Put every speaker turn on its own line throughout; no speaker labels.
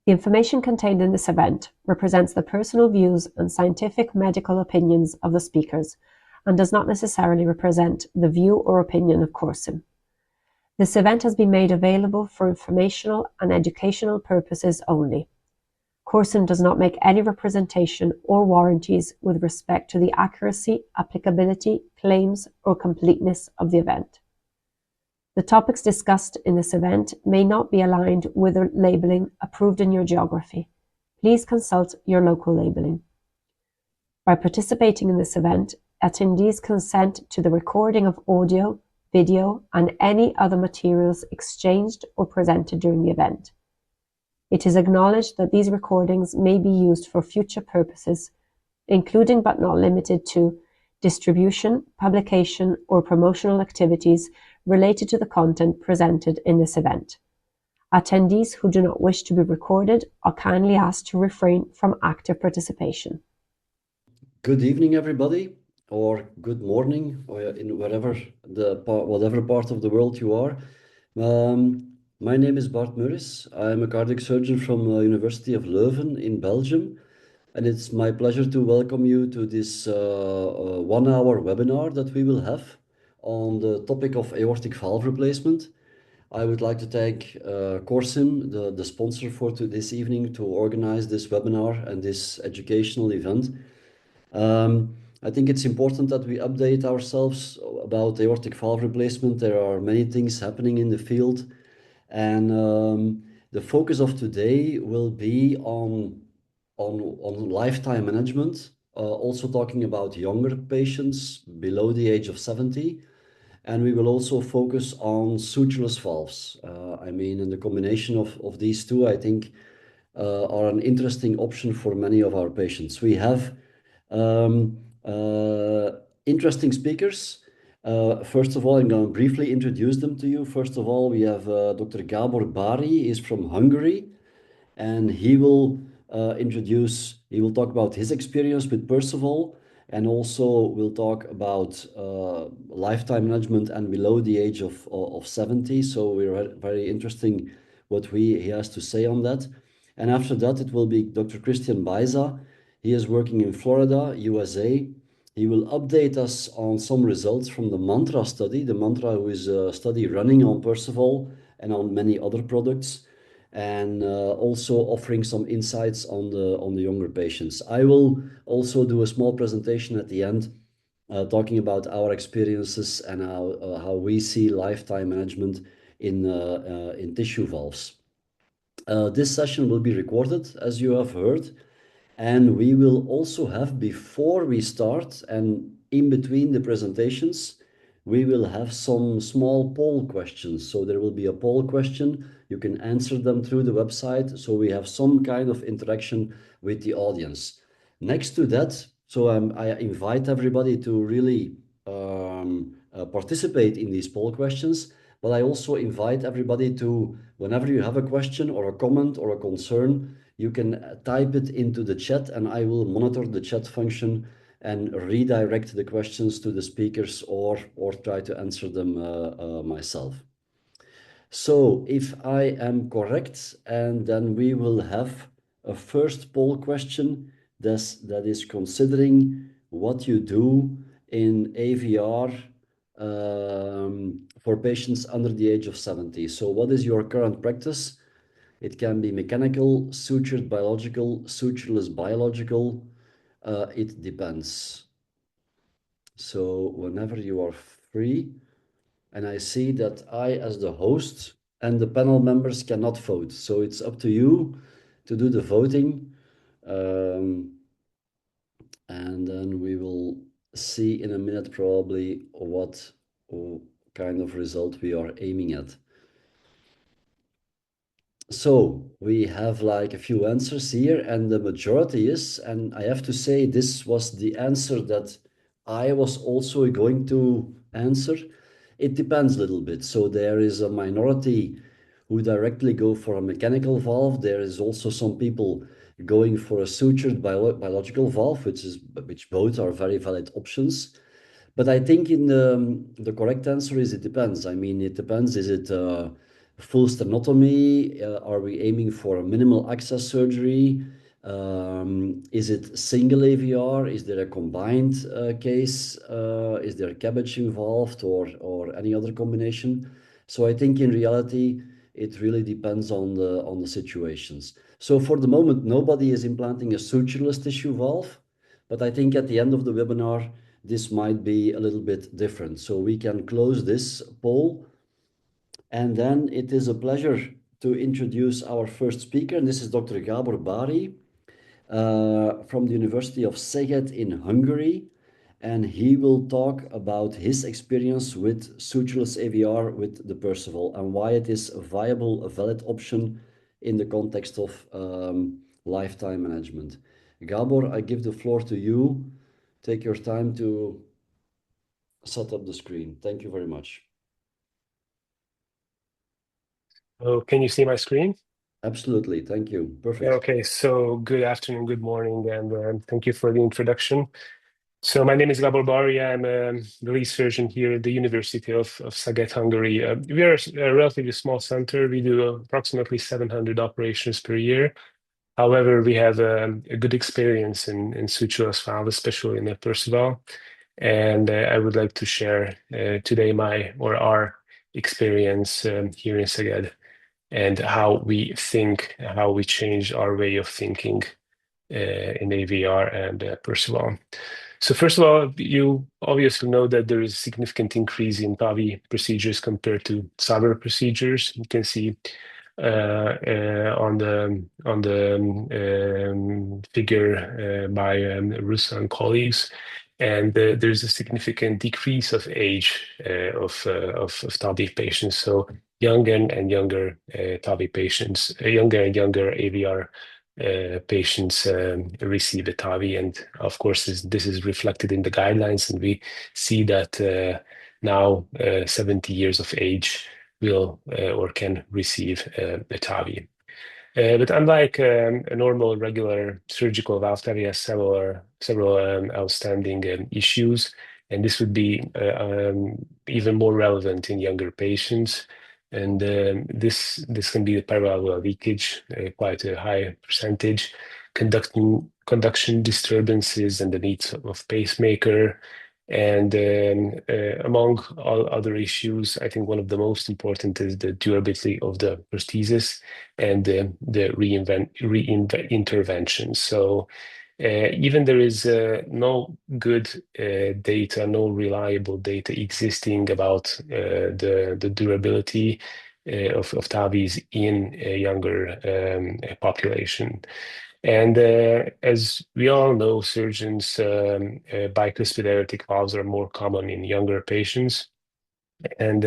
The information contained in this event represents the personal views and scientific medical opinions of the speakers and does not necessarily represent the view or opinion of Corsim. This event has been made available for informational and educational purposes only. Corsim does not make any representation or warranties with respect to the accuracy, applicability, claims, or completeness of the event. The topics discussed in this event may not be aligned with the labeling approved in your geography. Please consult your local labeling. By participating in this event, attendees consent to the recording of audio, video, and any other materials exchanged or presented during the event. It is acknowledged that these recordings may be used for future purposes, including but not limited to distribution, publication, or promotional activities related to the content presented in this event. Attendees who do not wish to be recorded are kindly asked to refrain from active participation.
Good evening, everybody, or good morning, or in whatever part of the world you are. My name is Bart Murris. I'm a cardiac surgeon from the University of Leuven in Belgium, and it's my pleasure to welcome you to this 1-hour webinar that we will have on the topic of aortic valve replacement. I would like to thank Corsim, the sponsor for this evening, to organize this webinar and this educational event. I think it's important that we update ourselves about aortic valve replacement. There are many things happening in the field, and the focus of today will be on lifetime management, also talking about younger patients below the age of 70. And we will also focus on sutureless valves. I mean, and the combination of these two, I think, are an interesting option for many of our patients. We have interesting speakers. First of all, I'm going to briefly introduce them to you. First of all, we have Dr. Gábor Bari. He's from Hungary, and he will talk about his experience with Perceval, and also we'll talk about lifetime management and below the age of 70. So we're very interesting what he has to say on that. And after that, it will be Dr. Cristian Baeza. He is working in Florida, USA. He will update us on some results from the MANTRA study. The MANTRA is a study running on Perceval and on many other products, and also offering some insights on the younger patients. I will also do a small presentation at the end, talking about our experiences and how we see lifetime management in tissue valves. This session will be recorded, as you have heard, and we will also have, before we start and in between the presentations, we will have some small poll questions. So there will be a poll question. You can answer them through the website. So we have some kind of interaction with the audience. Next to that, so I invite everybody to really participate in these poll questions. But I also invite everybody to, whenever you have a question or a comment or a concern, you can type it into the chat, and I will monitor the chat function and redirect the questions to the speakers or try to answer them myself. So if I am correct, and then we will have a first poll question that is considering what you do in AVR for patients under the age of 70. So what is your current practice? It can be mechanical, sutured biological, sutureless biological. It depends. So whenever you are free, and I see that I, as the host, and the panel members cannot vote. So it's up to you to do the voting. And then we will see in a minute probably what kind of result we are aiming at. So we have like a few answers here, and the majority is, and I have to say this was the answer that I was also going to answer. It depends a little bit. So there is a minority who directly go for a mechanical valve. There is also some people going for a sutured biological valve, which both are very valid options. But I think in the correct answer is it depends. I mean, it depends. Is it full sternotomy? Are we aiming for a minimal access surgery? Is it single AVR? Is there a combined case? Is there a cabbage involved or any other combination? So I think in reality, it really depends on the situations. So for the moment, nobody is implanting a sutureless tissue valve, but I think at the end of the webinar, this might be a little bit different. So we can close this poll. And then it is a pleasure to introduce our first speaker, and this is Dr. Gábor Bari from the University of Szeged in Hungary. And he will talk about his experience with sutureless AVR with the Perceval and why it is a viable, a valid option in the context of lifetime management. Gábor, I give the floor to you. Take your time to set up the screen. Thank you very much.
Oh, can you see my screen?
Absolutely. Thank you. Perfect.
Okay, so good afternoon, good morning, and thank you for the introduction. So my name is Gábor Bari. I'm the lead surgeon here at the University of Szeged, Hungary. We are a relatively small center. We do approximately 700 operations per year. However, we have a good experience in sutureless valve, especially in the Perceval. And I would like to share today our experience here in Szeged, and how we think, how we change our way of thinking in AVR and Perceval. So first of all, you obviously know that there is a significant increase in TAVI procedures compared to SAVR procedures. You can see on the figure by Russo and colleagues. And there's a significant decrease of age of TAVI patients. So younger and younger TAVI patients, younger and younger AVR patients receive a TAVI. And of course, this is reflected in the guidelines. And we see that now 70 years of age will or can receive a TAVI. But unlike a normal, regular surgical valve, TAVI has several outstanding issues, and this would be even more relevant in younger patients. And this can be the paravalvular leakage, quite a high percentage, conduction disturbances, and the needs of pacemaker. And among all other issues, I think one of the most important is the durability of the prosthesis and the intervention. So even there is no good data, no reliable data existing about the durability of TAVIs in a younger population. And as we all know, surgeons, bicuspid aortic valves are more common in younger patients. And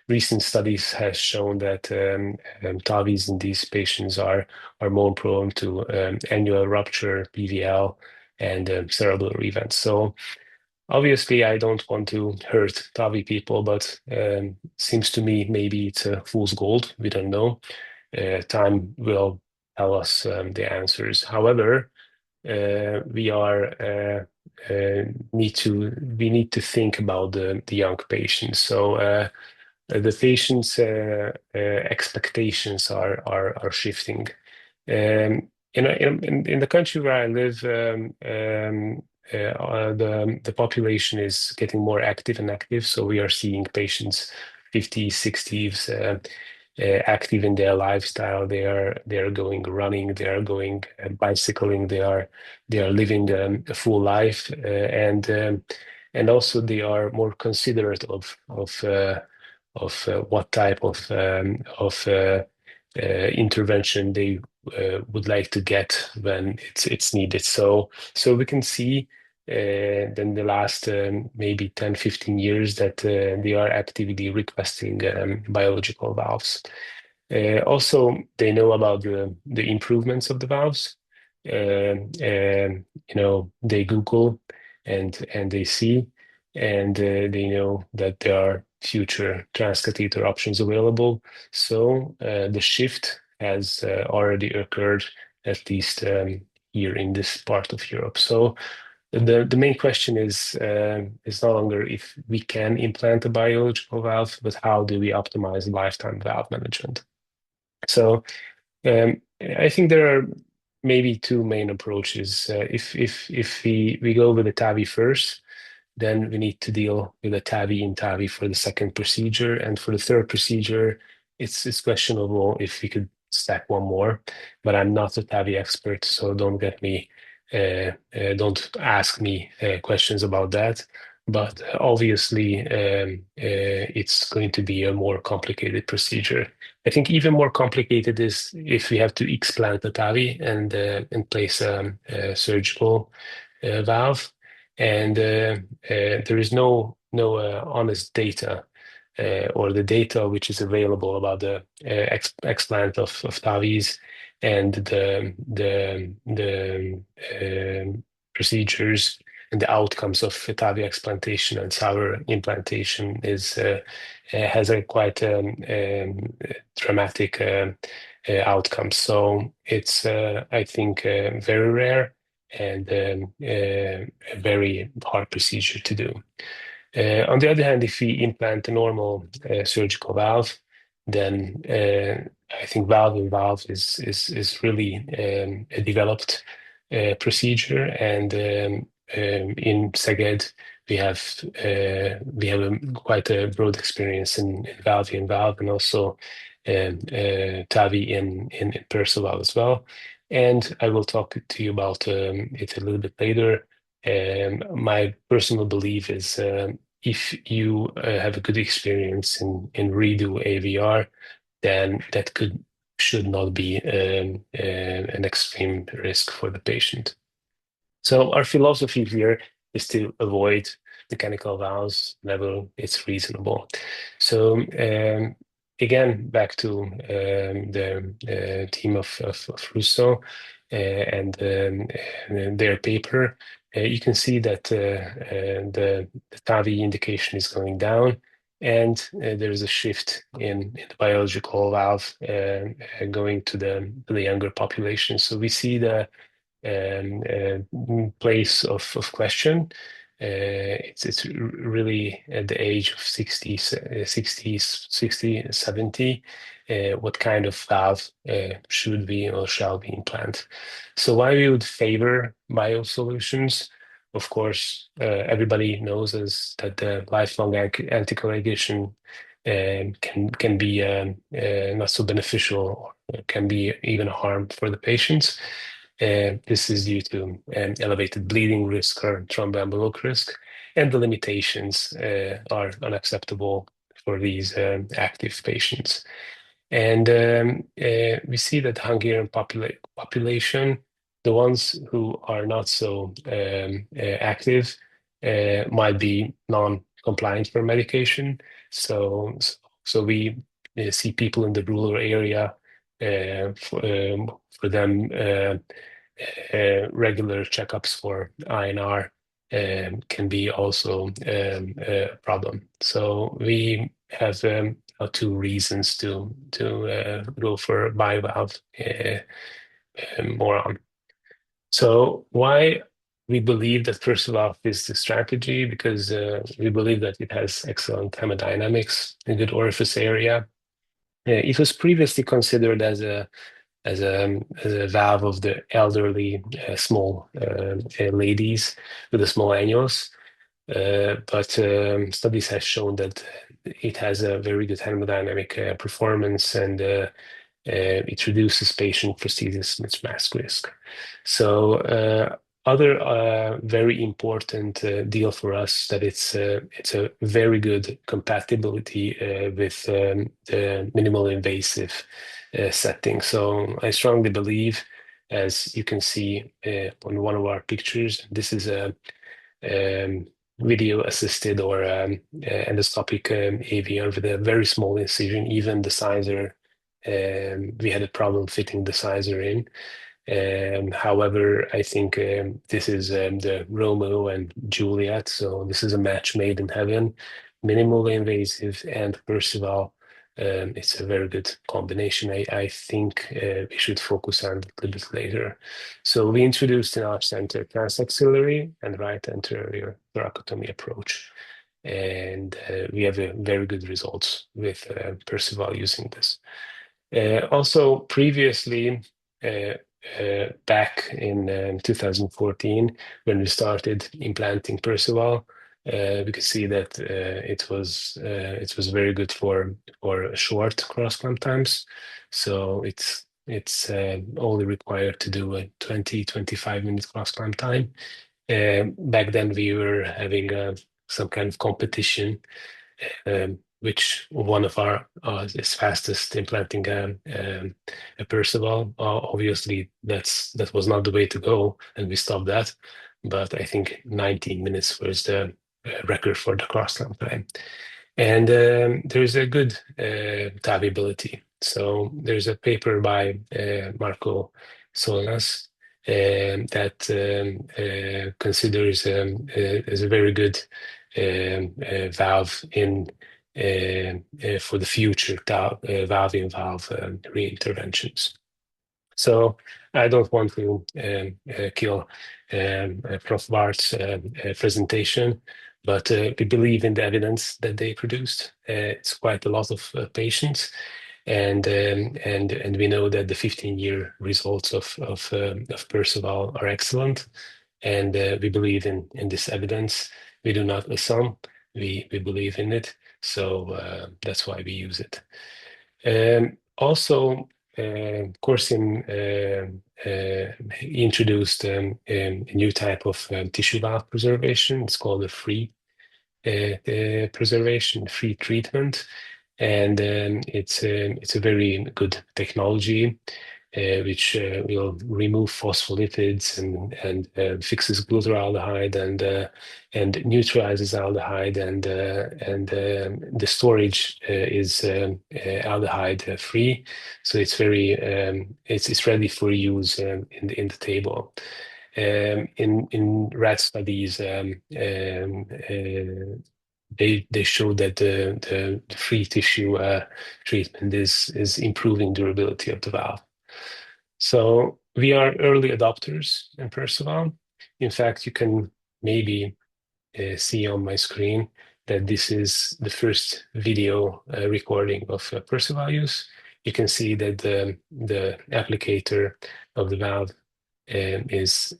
recent studies have shown that TAVIs in these patients are more prone to annual rupture, PVL, and cerebral events. So obviously, I don't want to hurt TAVI people, but seems to me maybe it's a fool's gold. We don't know. Time will tell us the answers. However, we need to think about the young patients. So the patients' expectations are shifting. In the country where I live, the population is getting more active and active. So we are seeing patients 50s, 60s, active in their lifestyle. They are going running, they are going bicycling, they are living a full life, and also they are more considerate of what type of intervention they would like to get when it's needed. So we can see then the last maybe 10, 15 years that they are actively requesting biological valves. Also, they know about the improvements of the valves. They Google and they see, and they know that there are future transcatheter options available. So the shift has already occurred, at least here in this part of Europe. So the main question is no longer if we can implant a biological valve, but how do we optimize lifetime valve management? So I think there are maybe two main approaches. If we go with the TAVI first, then we need to deal with a TAVI in TAVI for the second procedure, and for the third procedure, it's questionable if we could stack one more. But I'm not a TAVI expert, so don't ask me questions about that. But obviously, it's going to be a more complicated procedure. I think even more complicated is if we have to explant the TAVI and place a surgical valve, and there is no honest data or the data which is available about the explant of TAVIs and the procedures and the outcomes of TAVI explantation and SAVR implantation has a quite dramatic outcome. So it's I think very rare and a very hard procedure to do. On the other hand, if we implant a normal surgical valve, then I think valve in valve is really a developed procedure, and in Szeged we have quite a broad experience in valve in valve, and also TAVI in Perceval as well. And I will talk to you about it a little bit later. My personal belief is if you have a good experience in redo AVR, then that should not be an extreme risk for the patient. So our philosophy here is to avoid mechanical valves whenever it's reasonable. So again, back to the team of Russo and their paper, you can see that the TAVI indication is going down, and there is a shift in the biological valve going to the younger population. So we see the place of question. It's really at the age of 60, 70, what kind of valve should we or shall we implant? So why we would favor biosolutions? Of course, everybody knows that the lifelong anticoagulation can be not so beneficial, or can be even a harm for the patients. This is due to elevated bleeding risk or thromboembolic risk, and the limitations are unacceptable for these active patients. And we see that the Hungarian population, the ones who are not so active, might be non-compliant for medication. So we see people in the rural area, for them, regular checkups for INR can be also a problem. So we have two reasons to go for bivalve more on. So why we believe that Perceval is the strategy? Because we believe that it has excellent hemodynamics, a good orifice area. It was previously considered as a valve of the elderly small ladies with a small annulus, but studies have shown that it has a very good hemodynamic performance, and it reduces patient prosthesis mismatch risk. So other very important deal for us that it's a very good compatibility with the minimal invasive setting. So I strongly believe, as you can see on one of our pictures, this is a video assisted or endoscopic AVR with a very small incision. Even the sizer, we had a problem fitting the sizer in. However, I think this is the Romeo and Juliet. So this is a match made in heaven, minimally invasive and Perceval it's a very good combination. I think we should focus on a little bit later. So we introduced in our center transaxillary and right anterior thoracotomy approach. And we have very good results with Perceval using this. Also, previously, back in 2014, when we started implanting Perceval, we could see that it was very good for short cross-clamp times. So it's only required to do a 20-25 minute cross-clamp time. Back then, we were having some kind of competition, which one of our is fastest implanting a Perceval. Obviously, that was not the way to go, and we stopped that. But I think 19 minutes was the record for the cross-clamp time. And there is a good taviability. So there's a paper by Marco Solnas that considers as a very good valve in for the future valve-in-valve reinterventions. So I don't want to kill Prof. Bart's presentation, but we believe in the evidence that they produced. It's quite a lot of patients, and we know that the 15-year results of Perceval are excellent, and we believe in this evidence. We do not assume, we believe in it, so that's why we use it. Also, Corsim introduced a new type of tissue valve preservation. It's called a free preservation, free treatment, and it's a very good technology which will remove phospholipids and fixes glutaraldehyde and neutralizes aldehyde, and the storage is aldehyde free, so it's very it's ready for use in the table. In rat studies, they show that the free tissue treatment is improving durability of the valve. So we are early adopters in Perceval. In fact, you can maybe see on my screen that this is the first video recording of Perceval use. You can see that the applicator of the valve is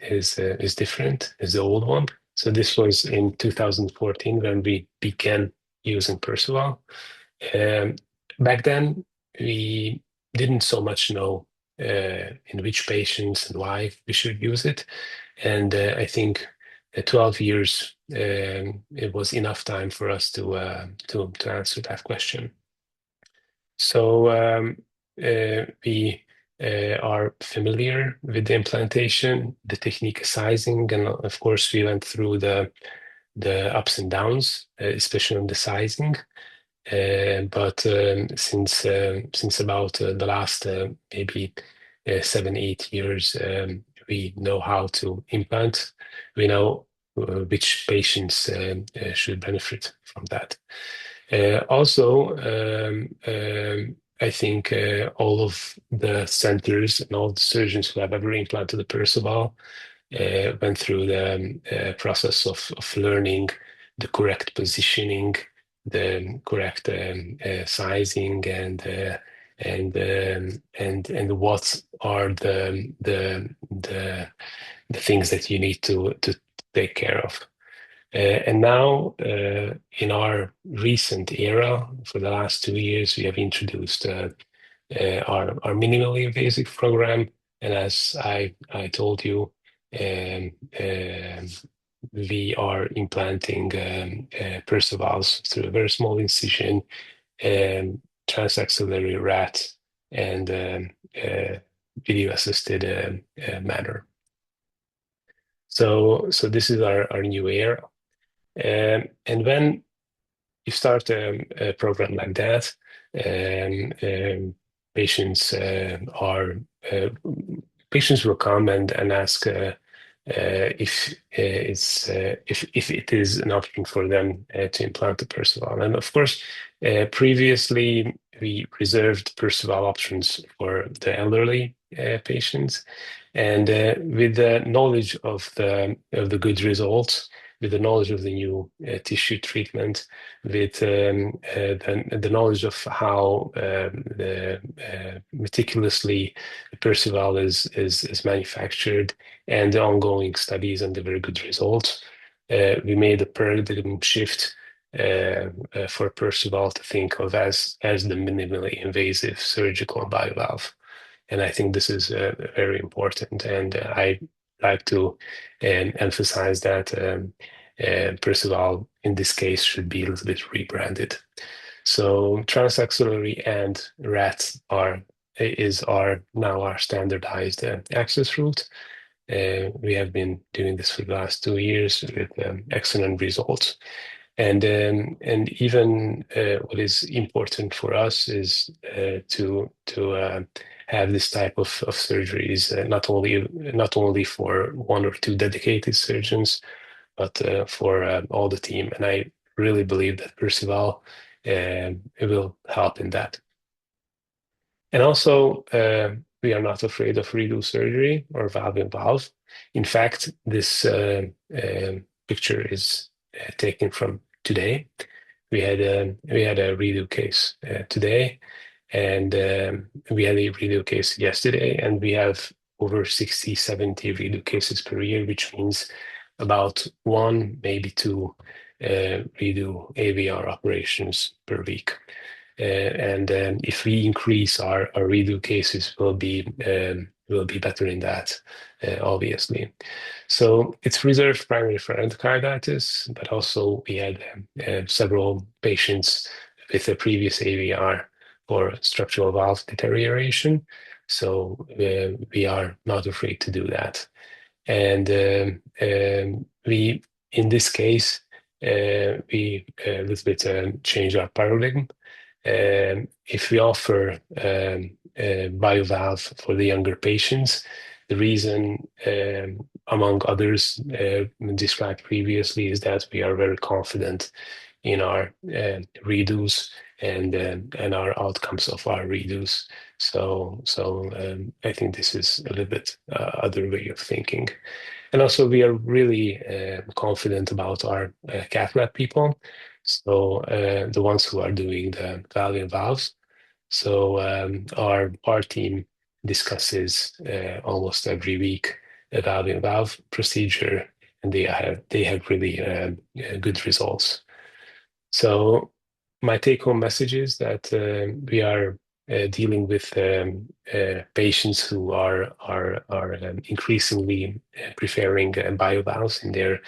different as the old one. So this was in 2014 when we began using Perceval. Back then, we didn't so much know in which patients and why we should use it. And I think 12 years it was enough time for us to answer that question. So we are familiar with the implantation, the technique of sizing, and of course we went through the ups and downs, especially on the sizing. But since about the last maybe 7-8 years, we know how to implant. We know which patients should benefit from that. Also, I think all of the centers and all the surgeons who have ever implanted the Perceval went through the process of learning the correct positioning, the correct sizing, and what are the things that you need to take care of. And now, in our recent era, for the last 2 years, we have introduced our minimally invasive program. And as I told you, we are implanting Percevals through a very small incision, transaxillary rat, and video-assisted manner. So this is our new era. And when you start a program like that, patients will come and ask if it is an option for them to implant the Perceval. And of course, previously we reserved Perceval options for the elderly patients. And with the knowledge of the good results, with the knowledge of the new tissue treatment, with the knowledge of how meticulously Perceval is manufactured, and the ongoing studies and the very good results, we made a paradigm shift for Perceval to think of as the minimally invasive surgical biovalve. And I think this is very important. And I like to emphasize that Perceval, in this case, should be a little bit rebranded. So transaxillary and RAT are now our standardized access route. We have been doing this for the last 2 years with excellent results. And even what is important for us is to have this type of surgeries, not only for 1 or 2 dedicated surgeons, but for all the team. And I really believe that Perceval will help in that. And also, we are not afraid of redo surgery or valve in valve. In fact, this picture is taken from today. We had a redo case today, and we had a redo case yesterday, and we have over 60, 70 redo cases per year, which means about 1, maybe 2 redo AVR operations per week. And if we increase our redo cases, will be better in that, obviously. So it's reserved primarily for endocarditis, but also we had several patients with a previous AVR for structural valve deterioration. So we are not afraid to do that. And we, in this case, we a little bit changed our paradigm. If we offer biovalve for the younger patients, the reason, among others described previously, is that we are very confident in our redos and our outcomes of our redos. So I think this is a little bit other way of thinking. And also, we are really confident about our cath lab people. So the ones who are doing the valve in valves. So our team discusses almost every week a valve in valve procedure, and they have really good results. So my take-home message is that we are dealing with patients who are increasingly preferring biovalves in their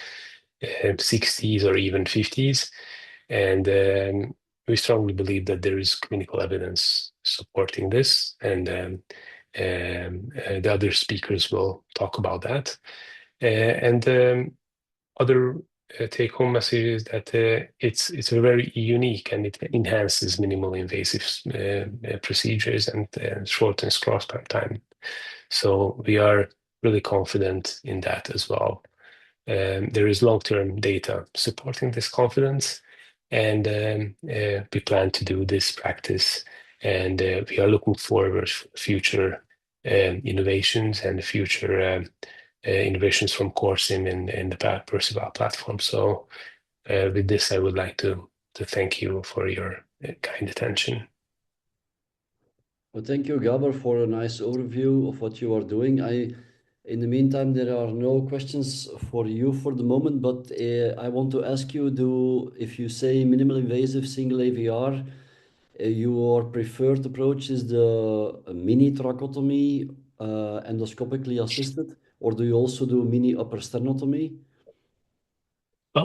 60s or even 50s. And we strongly believe that there is clinical evidence supporting this, and the other speakers will talk about that. And other take-home message is that it's a very unique, and it enhances minimal invasive procedures and shortens cross-clamp time. So we are really confident in that as well. There is long-term data supporting this confidence, and we plan to do this practice, and we are looking forward to future innovations and future innovations from Corsim and the Perceval platform. So with this, I would like to thank you for your kind attention.
Well, thank you, Gábor, for a nice overview of what you are doing. In the meantime, there are no questions for you for the moment, but I want to ask you, if you say minimal invasive single AVR, your preferred approach is the mini tracheotomy, endoscopically assisted, or do you also do mini upper sternotomy?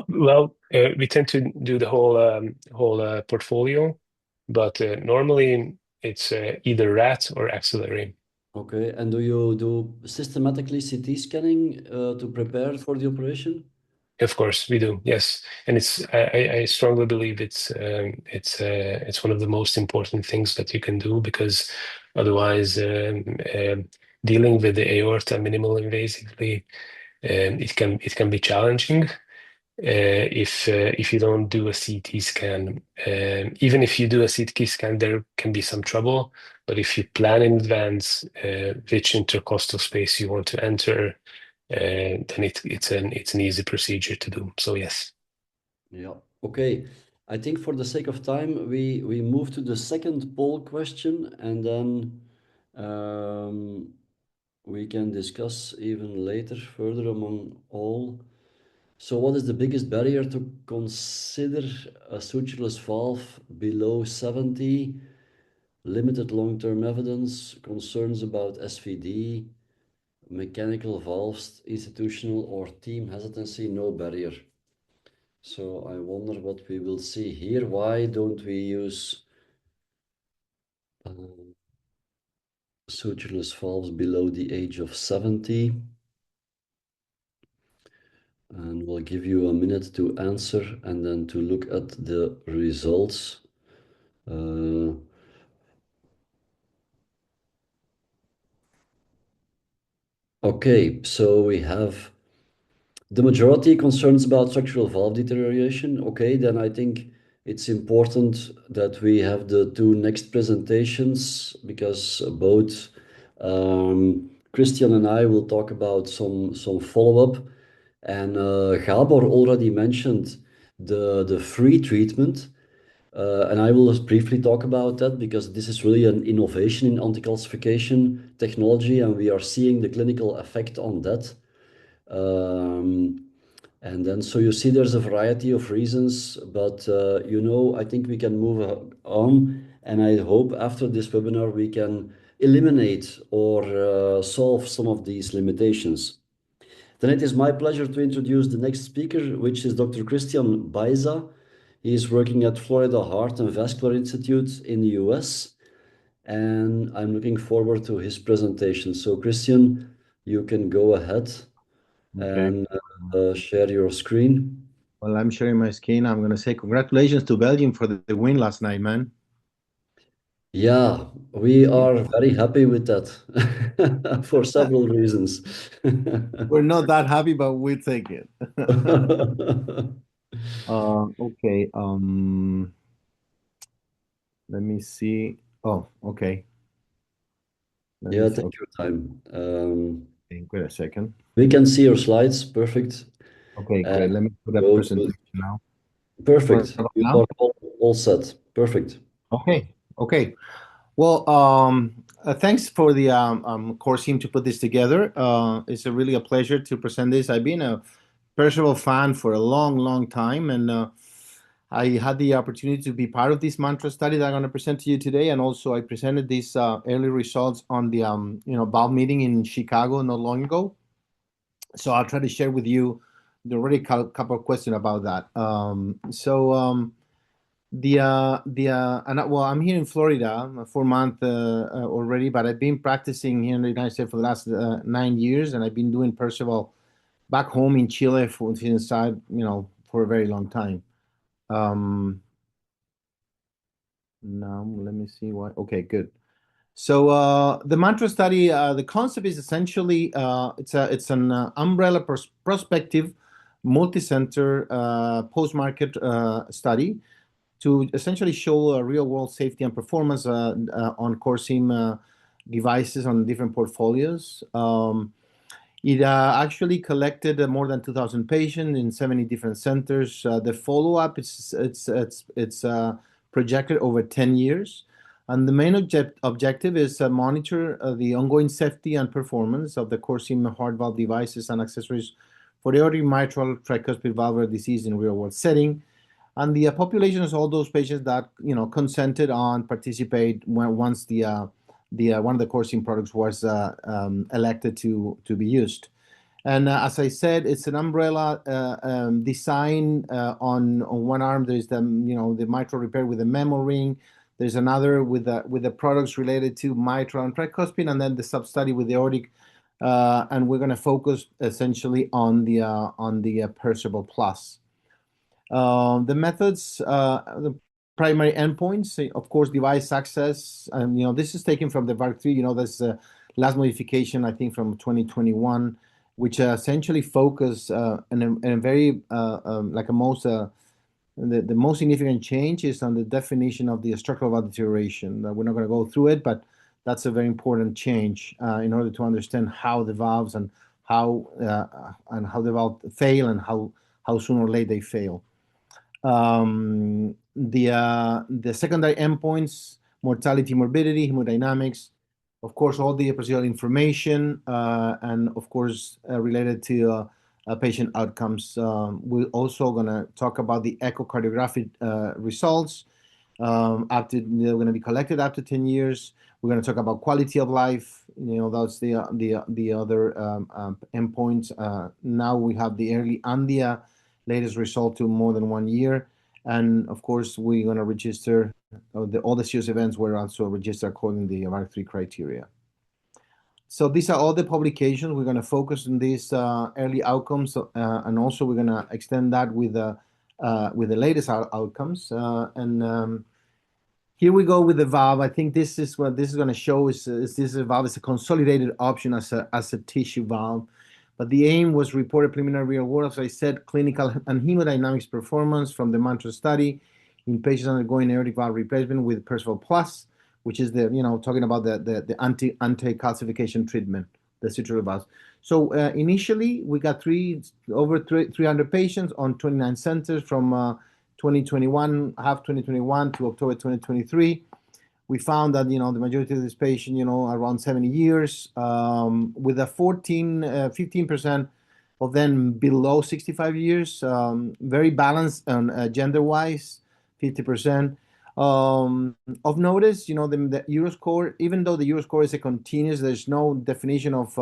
Well, we tend to do the whole portfolio, but normally it's either RAT or axillary.
Okay, and do you do systematically CT scanning to prepare for the operation?
Of course, we do. Yes, and I strongly believe it's one of the most important things that you can do, because otherwise, dealing with the aorta minimal invasively, it can be challenging. if you don't do a CT scan. Even if you do a CT scan, there can be some trouble. But if you plan in advance which intercostal space you want to enter, then it's an easy procedure to do. So yes.
Yeah. Okay. I think for the sake of time, we move to the second poll question, and then we can discuss even later further among all. So what is the biggest barrier to consider a sutureless valve below 70? Limited long-term evidence, concerns about SVD, mechanical valves, institutional or team hesitancy, no barrier. So I wonder what we will see here. Why don't we use sutureless valves below the age of 70? And we'll give you a minute to answer and then to look at the results. Okay, so we have the majority concerns about structural valve deterioration. Okay, then I think it's important that we have the two next presentations because both Christian and I will talk about some follow-up. And Gábor already mentioned the free treatment. And I will just briefly talk about that because this is really an innovation in anti-calcification technology, and we are seeing the clinical effect on that. And then, so you see, there's a variety of reasons, but I think we can move on. And I hope after this webinar we can eliminate or solve some of these limitations. Then it is my pleasure to introduce the next speaker, which is Dr. Cristian Baeza. He is working at Florida Heart and Vascular Institute in the US, and I'm looking forward to his presentation. So Christian, you can go ahead and share your screen.
Well, I'm sharing my screen. I'm going to say congratulations to Belgium for the win last night, man.
Yeah, we are very happy with that for several reasons.
We're not that happy, but we take it. Okay. Let me see. Oh, okay.
Yeah, take your time.
Okay, wait a second.
We can see your slides. Perfect.
Okay, great. Let me put up presentation now.
Perfect. You are all set. Perfect.
Okay. Well, thanks for the course team to put this together. It's really a pleasure to present this. I've been a Perceval fan for a long time, and I had the opportunity to be part of this mantra study that I'm going to present to you today, and also I presented these early results on the valve meeting in Chicago not long ago. So I'll try to share with you the already couple of questions about that. I'm here in Florida 4 months already, but I've been practicing here in the United States for the last 9 years, and I've been doing Perceval back home in Chile for a very long time. Now let me see why. Okay, good. So the mantra study, the concept is essentially it's an umbrella prospective, multi-center post-market study to essentially show real-world safety and performance on CoreSIM devices on different portfolios. It actually collected more than 2,000 patients in 70 different centers. The follow-up it's projected over 10 years. And the main objective is to monitor the ongoing safety and performance of the CoreSIM heart valve devices and accessories for aortic mitral tricuspid valvular disease in real-world setting. And the population is all those patients that consented on participate once the one of the CoreSIM products was elected to be used. And as I said, it's an umbrella design. On one arm, there's the mitral repair with a memo ring. There's another with the products related to mitral and tricuspid, and then the sub-study with the aortic. And we're going to focus essentially on the Perceval Plus. The methods, the primary endpoints, of course, device access, and this is taken from the VARC 3. That's the last modification, I think, from 2021, which essentially focus in a very like a most the most significant change is on the definition of the structural valve deterioration. We're not going to go through it, but that's a very important change in order to understand how the valves and how the valve fail and how soon or late they fail. The secondary endpoints: mortality, morbidity, hemodynamics, of course, all the procedural information, and of course related to patient outcomes. We're also going to talk about the echocardiographic results. They're going to be collected after 10 years. We're going to talk about quality of life. That's the other endpoints. Now we have the early and the latest result to more than 1 year. And of course, we're going to register all the serious events were also registered according to the aortic criteria. So these are all the publications. We're going to focus on these early outcomes, and also we're going to extend that with the latest outcomes. Here we go with the valve. I think this is what this is going to show is this valve is a consolidated option as a tissue valve. But the aim was reported preliminary real world, as I said, clinical and hemodynamics performance from the MANTRA study in patients undergoing aortic valve replacement with Perceval Plus, which is talking about the anti-calcification treatment, the Sutureless valves. So initially we got over 300 patients on 29 centers from 2021, half 2021 to October 2023. We found that, the majority of these patients, around 70 years, with a 15% of them below 65 years, very balanced on gender-wise, 50%. Of notice, the Euroscore, even though the Euroscore is a continuous, there's no definition of,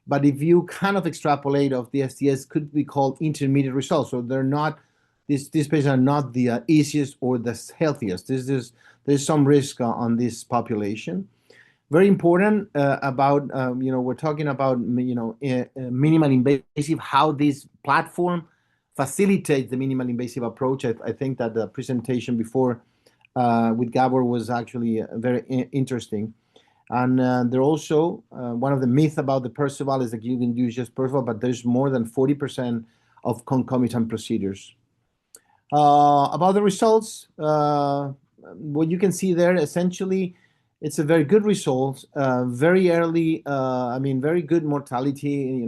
but if you kind of extrapolate of the STS, could be called intermediate results. So they're not, these patients are not the easiest or the healthiest. There's some risk on this population. Very important about, we're talking about, minimal invasive, how this platform facilitates the minimal invasive approach. I think that the presentation before with Gábor was actually very interesting. And there also, one of the myths about the Perceval is that you can use just Perceval, but there's more than 40% of concomitant procedures. About the results, what you can see there, essentially, it's a very good result, very early, very good mortality,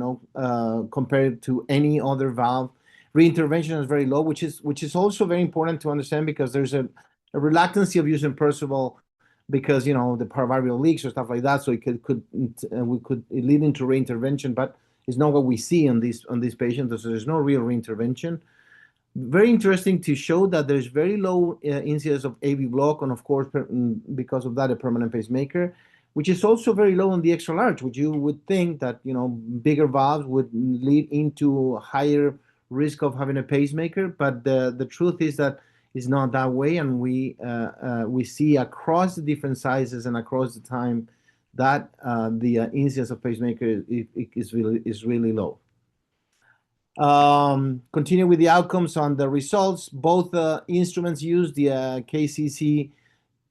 compared to any other valve. Reintervention is very low, which is also very important to understand because there's a reluctancy of using Perceval because, the paravalvular leaks or stuff like that. So it could lead into reintervention, but it's not what we see on these patients. So there's no real reintervention. Very interesting to show that there's very low incidence of AV block, and of course, because of that, a permanent pacemaker, which is also very low on the extra large, which you would think that, bigger valves would lead into higher risk of having a pacemaker. But the truth is that it's not that way. And we see across the different sizes and across the time that the incidence of pacemaker is really low. Continue with the outcomes on the results. Both instruments used, the KCC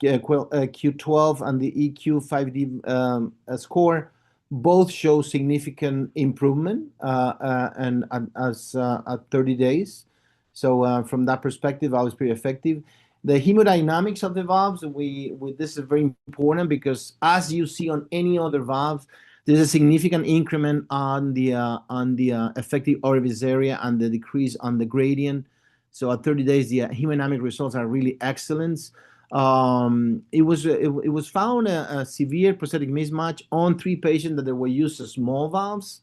Q12 and the EQ5D score, both show significant improvement and at 30 days. So from that perspective, I was pretty effective. The hemodynamics of the valves, this is very important because as you see on any other valve, there's a significant increment on the effective orifice area and the decrease on the gradient. So at 30 days, the hemodynamic results are really excellent. It was found a severe prosthetic mismatch on 3 patients that were used as small valves.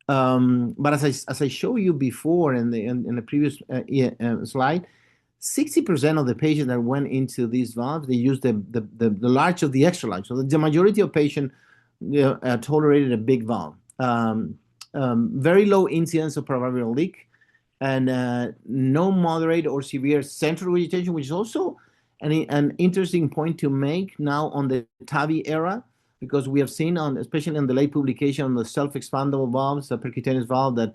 But as I showed you before in the previous slide, 60% of the patients that went into these valves, they used the large of the extra large. So the majority of patients tolerated a big valve. Very low incidence of paravalvular leak, and no moderate or severe central regurgitation, which is also an interesting point to make now on the TAVI era, because we have seen, especially in the late publication on the self-expandable valves, the percutaneous valve, that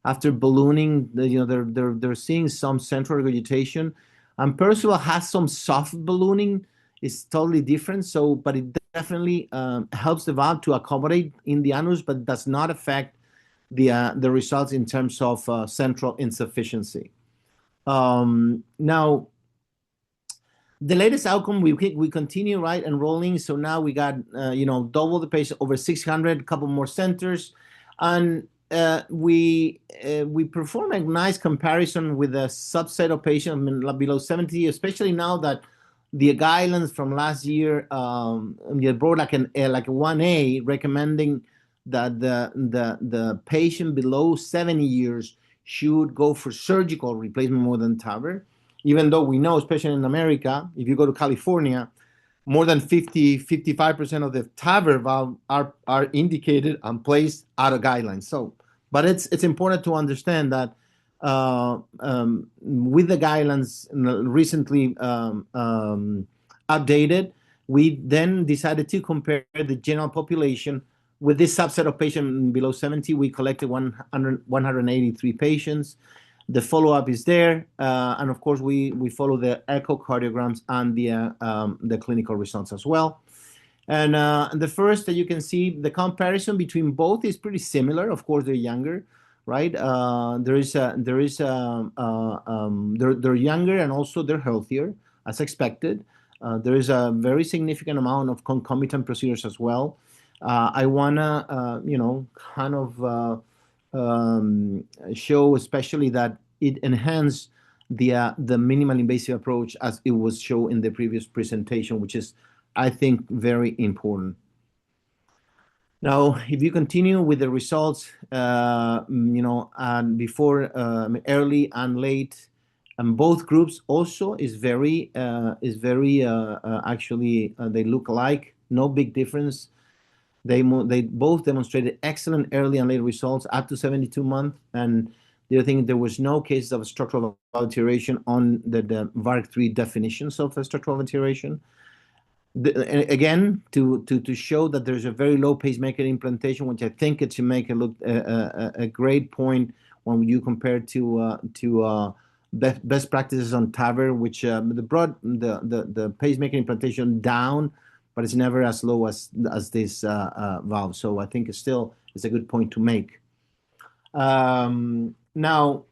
after ballooning, they're seeing some central regurgitation. And Perceval has some soft ballooning. It's totally different. So, but it definitely helps the valve to accommodate in the anus, but does not affect the results in terms of central insufficiency. Now, the latest outcome, we continue, right, enrolling. So now we got, double the patient, over 600, a couple more centers. And we perform a nice comparison with a subset of patients below 70, especially now that the guidelines from last year they brought like a 1A recommending that the patient below 70 years should go for surgical replacement more than TAVR, even though we know, especially in America, if you go to California, more than 55% of the TAVR valve are indicated and placed out of guidelines. So, but it's important to understand that with the guidelines recently updated, we then decided to compare the general population with this subset of patients below 70. We collected 183 patients. The follow-up is there, and of course we follow the echocardiograms and the clinical results as well. And the first that you can see, the comparison between both is pretty similar. Of course, they're younger, right? They're younger and also they're healthier, as expected. There is a very significant amount of concomitant procedures as well. I wanna, kind of show especially that it enhanced the minimal invasive approach as it was shown in the previous presentation, which is, I think, very important. Now, if you continue with the results, and before early and late, and both groups also is very actually they look alike, no big difference. They both demonstrated excellent early and late results up to 72 months, and the other thing, there was no cases of structural alteration on the VARC3 definitions of structural alteration. Again, to show that there's a very low pacemaker implantation, which I think it should make it look a great point when you compare to best practices on TAVR, which brought the pacemaker implantation down, but it's never as low as this valve. So I think it's still a good point to make. Now,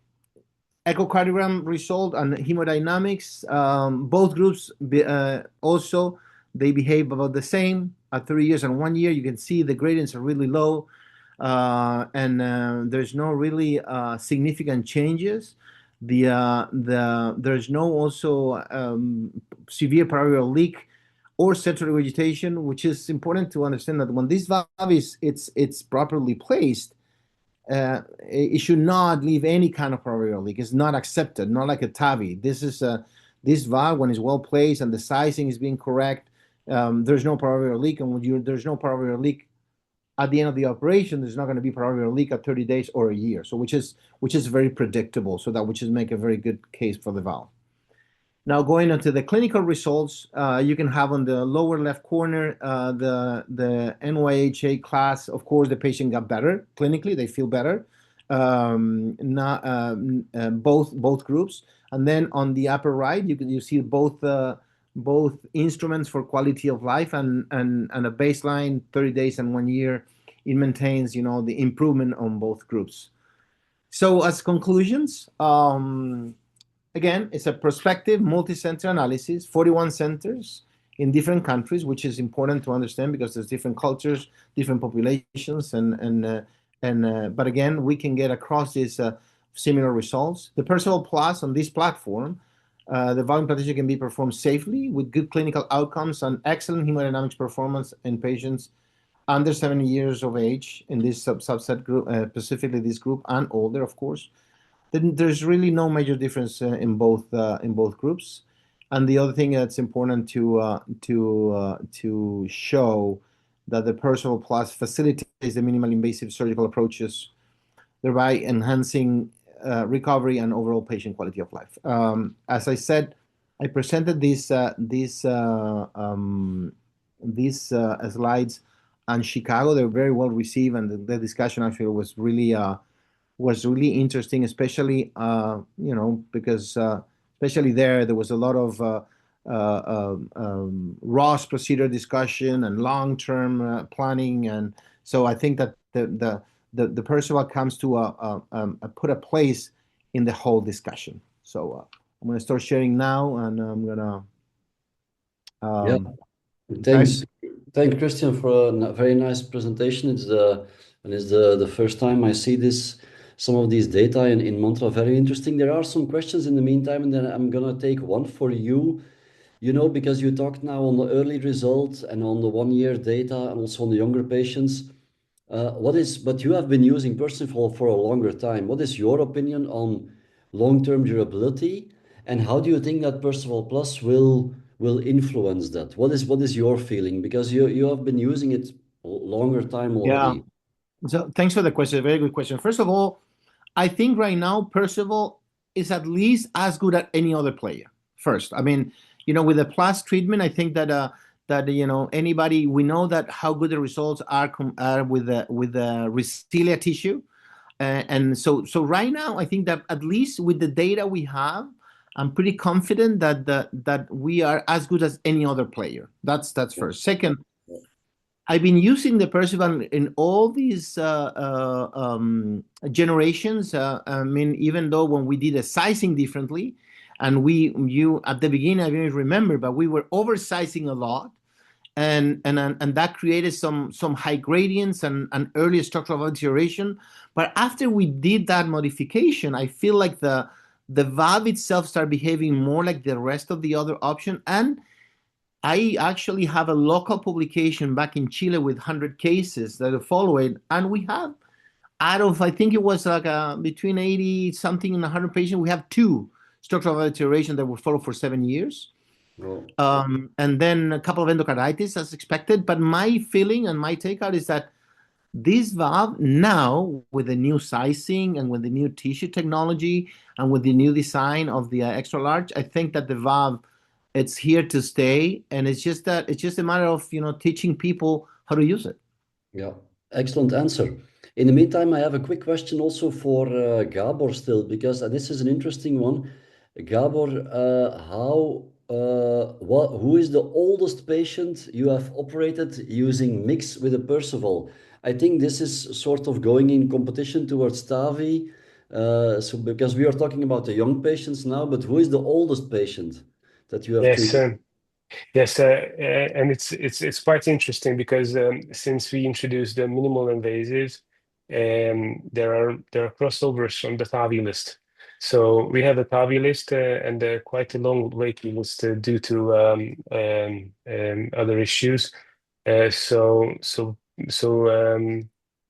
echocardiogram result and hemodynamics, both groups also, they behave about the same at 3 years and 1 year. You can see the gradients are really low, and there's no really significant changes. There's no also severe paraveral leak or central regurgitation, which is important to understand that when this valve it's properly placed, it should not leave any kind of paraveral leak. It's not accepted, not like a TAVI. This valve, when it's well placed and the sizing is being correct, there's no paraveral leak, and when there's no paraveral leak at the end of the operation, there's not going to be paraveral leak at 30 days or a year. So which is very predictable. So that which is make a very good case for the valve. Now going into the clinical results, you can have on the lower left corner the NYHA class. Of course, the patient got better clinically; they feel better. Both groups, and then on the upper right, you see both instruments for quality of life and a baseline 30 days and 1 year. It maintains, the improvement on both groups. So as conclusions. Again, it's a prospective multi-center analysis, 41 centers in different countries, which is important to understand because there's different cultures, different populations, but again, we can get across these similar results. The Perceval Plus on this platform, the valve implantation can be performed safely with good clinical outcomes and excellent hemodynamics performance in patients under 70 years of age in this subset group, specifically this group, and older, of course. Then there's really no major difference in both groups. And the other thing that's important to show that the Perceval Plus facilitates the minimal invasive surgical approaches, thereby enhancing recovery and overall patient quality of life. As I said, I presented these slides in Chicago. They were very well received, and the discussion actually was really interesting, especially because especially there was a lot of ROS procedure discussion and long-term planning, and so I think that the the Perceval comes to put a place in the whole discussion. So I'm going to start sharing now, and I'm going to.
Yeah, thanks. Thank Christian for a very nice presentation. It's the first time I see some of these data in Mantra. Very interesting. There are some questions in the meantime, and then I'm gonna take one for you. You know, because you talked now on the early results and on the 1 year data and also on the younger patients. But you have been using Perceval for a longer time. What is your opinion on long-term durability, and how do you think that Perceval Plus will influence that? What is your feeling? Because you have been using it a longer time already.
Yeah. So thanks for the question. Very good question. First of all, I think right now Perceval is at least as good as any other player. First, I mean, with the plus treatment, I think that anybody, we know that how good the results are with the cilia tissue, and so right now I think that at least with the data we have, I'm pretty confident that we are as good as any other player. That's first. Second, I've been using the Perceval in all these generations. I mean, even though when we did the sizing differently, and you at the beginning, I don't remember, but we were oversizing a lot, and that created some high gradients and early structural deterioration. But after we did that modification, I feel like the valve itself started behaving more like the rest of the other option. And I actually have a local publication back in Chile with 100 cases that are followed, and we have, out of, I think it was like between 80 something and 100 patients, we have 2 structural deterioration that were followed for 7 years.
Wow.
And then a couple of endocarditis as expected. But my feeling and my takeout is that this valve now, with the new sizing and with the new tissue technology and with the new design of the extra large, I think that the valve, it's here to stay, and it's just a matter of teaching people how to use it.
Yeah, excellent answer. In the meantime, I have a quick question also for Gábor still, because this is an interesting one. Gábor, who is the oldest patient you have operated using mix with a Perceval? I think this is sort of going in competition towards TAVI. So because we are talking about the young patients now, but who is the oldest patient that you have treated?
Yes, and it's quite interesting because since we introduced the minimal invasive, there are crossovers from the TAVI list. So we have a TAVI list and quite a long waiting list due to other issues.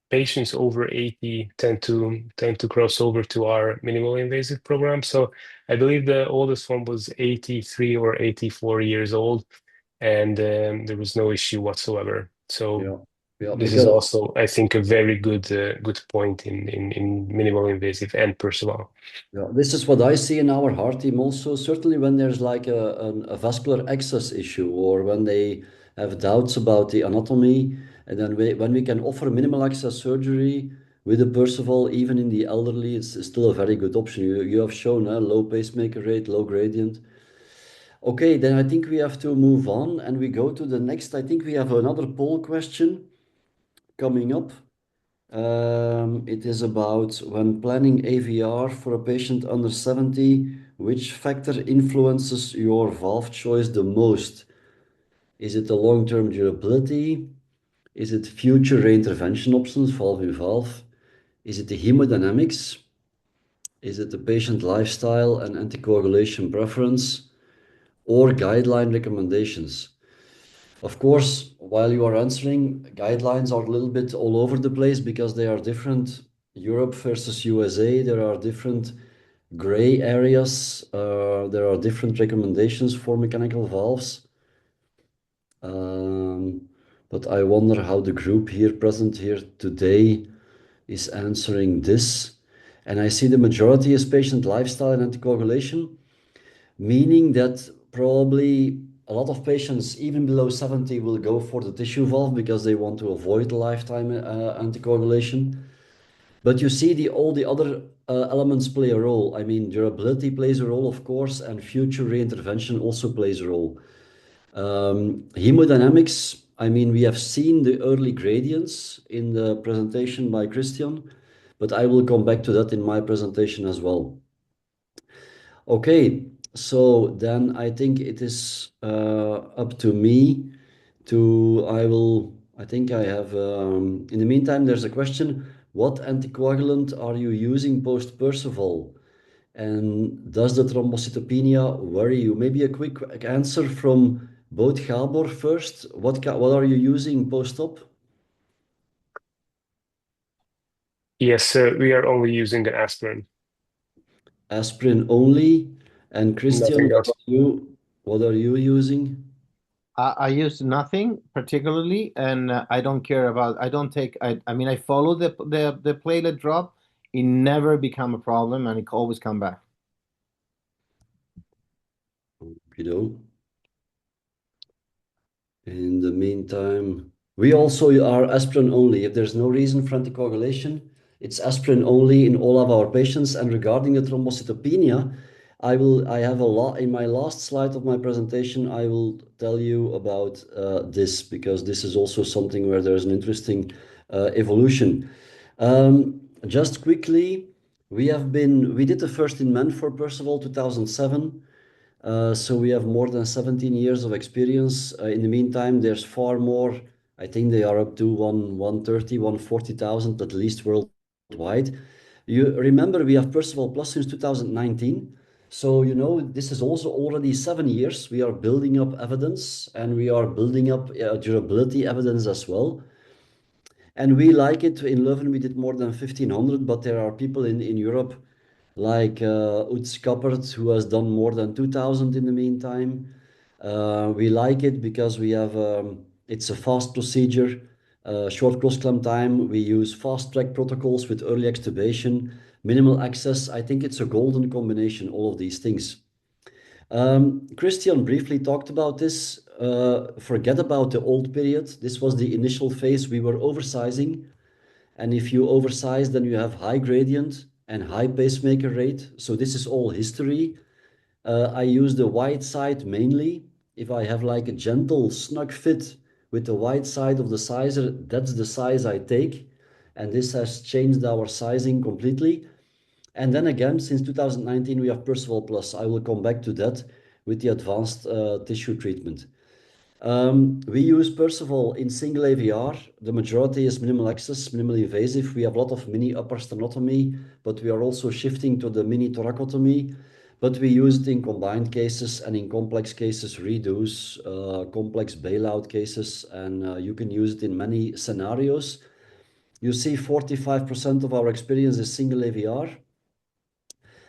Patients over 80 tend to cross over to our minimal invasive program. So I believe the oldest one was 83 or 84 years old, and there was no issue whatsoever. So this is also, I think, a very good point in minimal invasive and Perceval.
Yeah, this is what I see in our heart team also. Certainly when there's like a vascular access issue, or when they have doubts about the anatomy, and then when we can offer minimal access surgery with a Perceval, even in the elderly, it's still a very good option. You have shown low pacemaker rate, low gradient. Okay, then I think we have to move on and we go to the next. I think we have another poll question coming up. It is about when planning AVR for a patient under 70, which factor influences your valve choice the most? Is it the long-term durability? Is it future reintervention options, valve in valve? Is it the hemodynamics? Is it the patient lifestyle and anticoagulation preference? Or guideline recommendations? Of course, while you are answering, guidelines are a little bit all over the place because they are different. Europe versus USA, there are different gray areas. There are different recommendations for mechanical valves. But I wonder how the group here present here today is answering this. And I see the majority is patient lifestyle and anticoagulation, meaning that probably a lot of patients, even below 70, will go for the tissue valve because they want to avoid lifetime anticoagulation. But you see all the other elements play a role. I mean, durability plays a role, of course, and future reintervention also plays a role. Hemodynamics, I mean, we have seen the early gradients in the presentation by Cristian, but I will come back to that in my presentation as well. Okay, so then I think it is up to me to, I think I have, in the meantime, there's a question, what anticoagulant are you using post-Perceval? And does the thrombocytopenia worry you? Maybe a quick answer from both Gábor first. What are you using post-op?
Yes, we are only using the aspirin.
Aspirin only. And Cristian,
Nothing else.
what are you using?
I use nothing particularly, and I don't care about. I don't take. I mean, I follow the platelet drop. It never become a problem, and it always come back.
You know. In the meantime, we also are aspirin only. If there's no reason for anticoagulation, it's aspirin only in all of our patients. And regarding the thrombocytopenia, I have a lot in my last slide of my presentation. I will tell you about this because this is also something where there's an interesting evolution. Just quickly, we did the first in men for Perceval 2007. So we have more than 17 years of experience. In the meantime, there's far more. I think they are up to 130, 140,000 at least worldwide. You remember we have Perceval Plus since 2019. So, you know, this is also already 7 years. We are building up evidence and we are building up durability evidence as well. And we like it. In Leuven, we did more than 1,500, but there are people in Europe like Utz Kappert, who has done more than 2,000 in the meantime. We like it because we have, it's a fast procedure, short cross-clamp time. We use fast-track protocols with early extubation, minimal access. I think it's a golden combination, all of these things. Cristian briefly talked about this. Forget about the old period. This was the initial phase. We were oversizing. And if you oversize, then you have high gradient and high pacemaker rate. So this is all history. I use the wide side mainly. If I have like a gentle snug fit with the wide side of the sizer, that's the size I take. And this has changed our sizing completely. And then again, since 2019, we have Perceval Plus. I will come back to that with the advanced tissue treatment. We use Perceval in single AVR. The majority is minimal access, minimally invasive. We have a lot of mini upper sternotomy, but we are also shifting to the mini thoracotomy. But we use it in combined cases and in complex cases, redos, complex bailout cases, and you can use it in many scenarios. You see 45% of our experience is single AVR,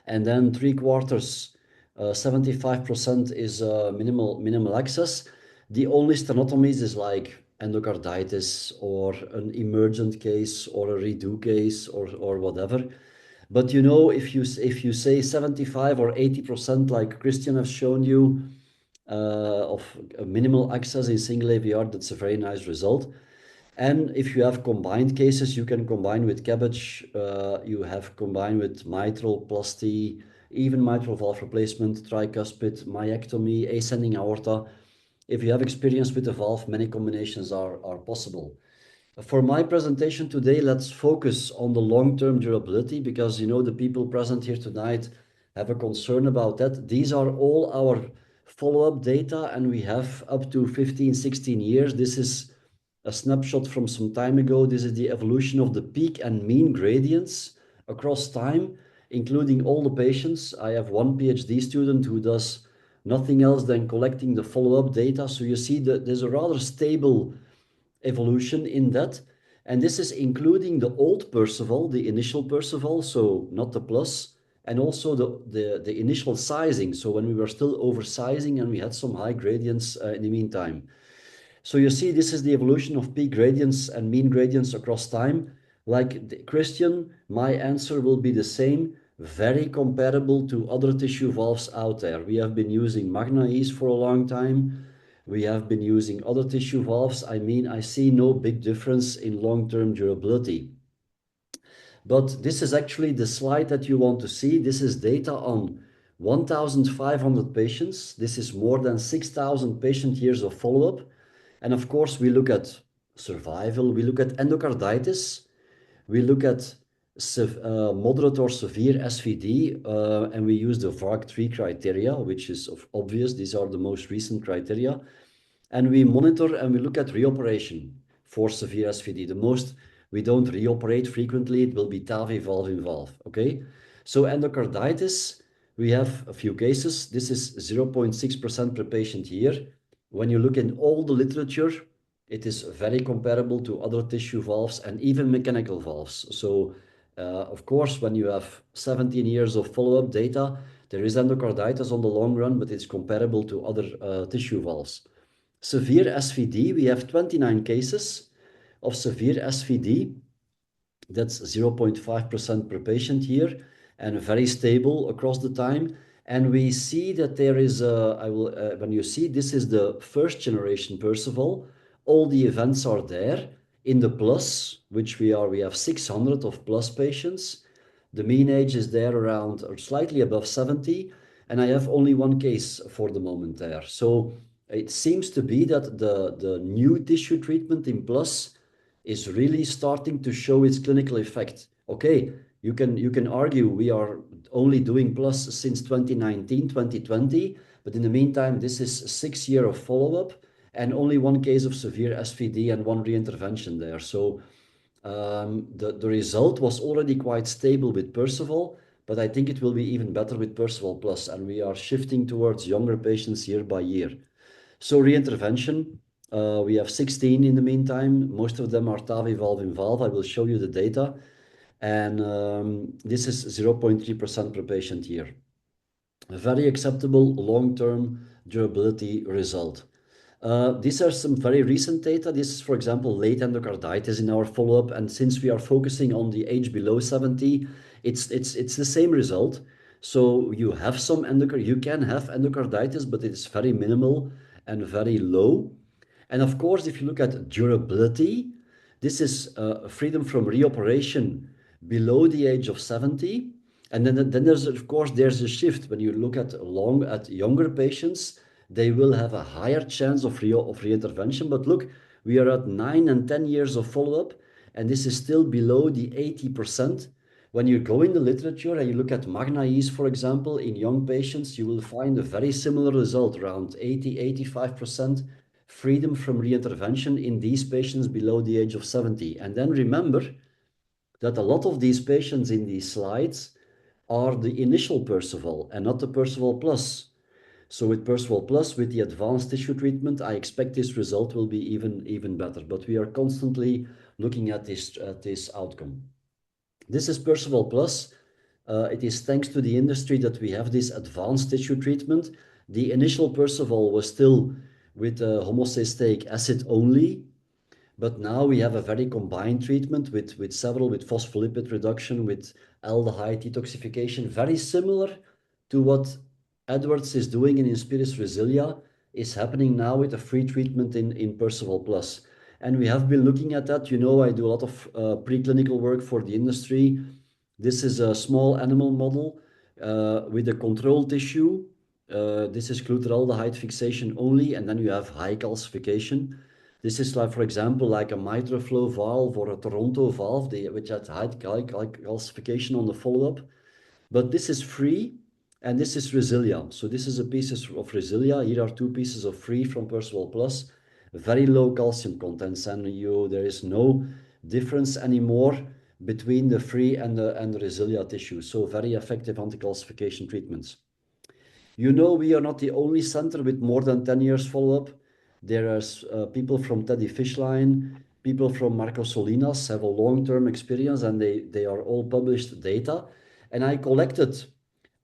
and then 3/4, 75% is minimal access. The only sternotomies is like endocarditis or an emergent case or a redo case or whatever. But you know, if you say 75 or 80%, like Cristian has shown you, of minimal access in single AVR, that's a very nice result. And if you have combined cases, you can combine with cabbage, you have combined with mitral plasty, even mitral valve replacement, tricuspid, myectomy, ascending aorta. If you have experience with the valve, many combinations are possible. For my presentation today, let's focus on the long-term durability because, you know, the people present here tonight have a concern about that. These are all our follow-up data and we have up to 15, 16 years. This is a snapshot from some time ago. This is the evolution of the peak and mean gradients across time, including all the patients. I have one PhD student who does nothing else than collecting the follow-up data. So you see that there's a rather stable evolution in that. And this is including the old Perceval, the initial Perceval, so not the plus, and also the initial sizing. So when we were still oversizing and we had some high gradients in the meantime. So you see, this is the evolution of peak gradients and mean gradients across time. Like Cristian, my answer will be the same, very comparable to other tissue valves out there. We have been using Magna-Ease for a long time. We have been using other tissue valves. I mean, I see no big difference in long-term durability. But this is actually the slide that you want to see. This is data on 1,500 patients. This is more than 6,000 patient years of follow-up. And of course, we look at survival, we look at endocarditis, we look at moderate or severe SVD, and we use the VARC3 criteria, which is obvious. These are the most recent criteria. And we monitor and we look at reoperation for severe SVD. We don't reoperate frequently. It will be TAVI valve in valve, okay? So endocarditis, we have a few cases. This is 0.6% per patient year. When you look in all the literature, it is very comparable to other tissue valves and even mechanical valves. So, of course, when you have 17 years of follow-up data, there is endocarditis on the long run, but it's comparable to other tissue valves. Severe SVD, we have 29 cases of severe SVD. That's 0.5% per patient year and very stable across the time. And we see that there is when you see this is the first generation Perceval, all the events are there in the plus, which we have 600 of plus patients. The mean age is there around or slightly above 70, and I have only one case for the moment there. So it seems to be that the new tissue treatment in plus is really starting to show its clinical effect. Okay, you can argue we are only doing plus since 2019, 2020, but in the meantime, this is 6 years of follow-up and only one case of severe SVD and one reintervention there. So the result was already quite stable with Perceval, but I think it will be even better with Perceval Plus, and we are shifting towards younger patients year by year. So reintervention, we have 16 in the meantime. Most of them are TAVI valve in valve. I will show you the data. And this is 0.3% per patient year. A very acceptable long-term durability result. These are some very recent data. This is, for example, late endocarditis in our follow-up. And since we are focusing on the age below 70, it's the same result. So you have some you can have endocarditis, but it's very minimal and very low. And of course, if you look at durability, this is freedom from reoperation below the age of 70. And then there's, of course, there's a shift. When you look at younger patients, they will have a higher chance of reintervention. But look, we are at 9 and 10 years of follow-up, and this is still below the 80%. When you go in the literature and you look at Magna-Ease, for example, in young patients, you will find a very similar result, around 80-85% freedom from reintervention in these patients below the age of 70. And then remember that a lot of these patients in these slides are the initial Perceval and not the Perceval Plus. So with Perceval Plus, with the advanced tissue treatment, I expect this result will be even better. But we are constantly looking at this outcome. This is Perceval Plus. It is thanks to the industry that we have this advanced tissue treatment. The initial Perceval was still with homocysteic acid only, but now we have a very combined treatment with phospholipid reduction, with aldehyde detoxification, very similar to what Edwards is doing in Inspiris Resilia is happening now with a free treatment in Perceval Plus. And we have been looking at that. You know, I do a lot of preclinical work for the industry. This is a small animal model with a control tissue. This is glutaraldehyde fixation only, and then you have high calcification. This is like, for example, like a mitral flow valve or a Toronto valve, which has high calcification on the follow-up. But this is free, and this is Resilia. So this is a piece of Resilia. Here are 2 pieces of free from Perceval Plus. Very low calcium contents, and there is no difference anymore between the free and the Resilia tissue. So very effective anti-calcification treatments. You know, we are not the only center with more than 10 years follow-up. There are people from Teddy Fishline, people from Marco Solinas have a long-term experience, and they are all published data. And I collected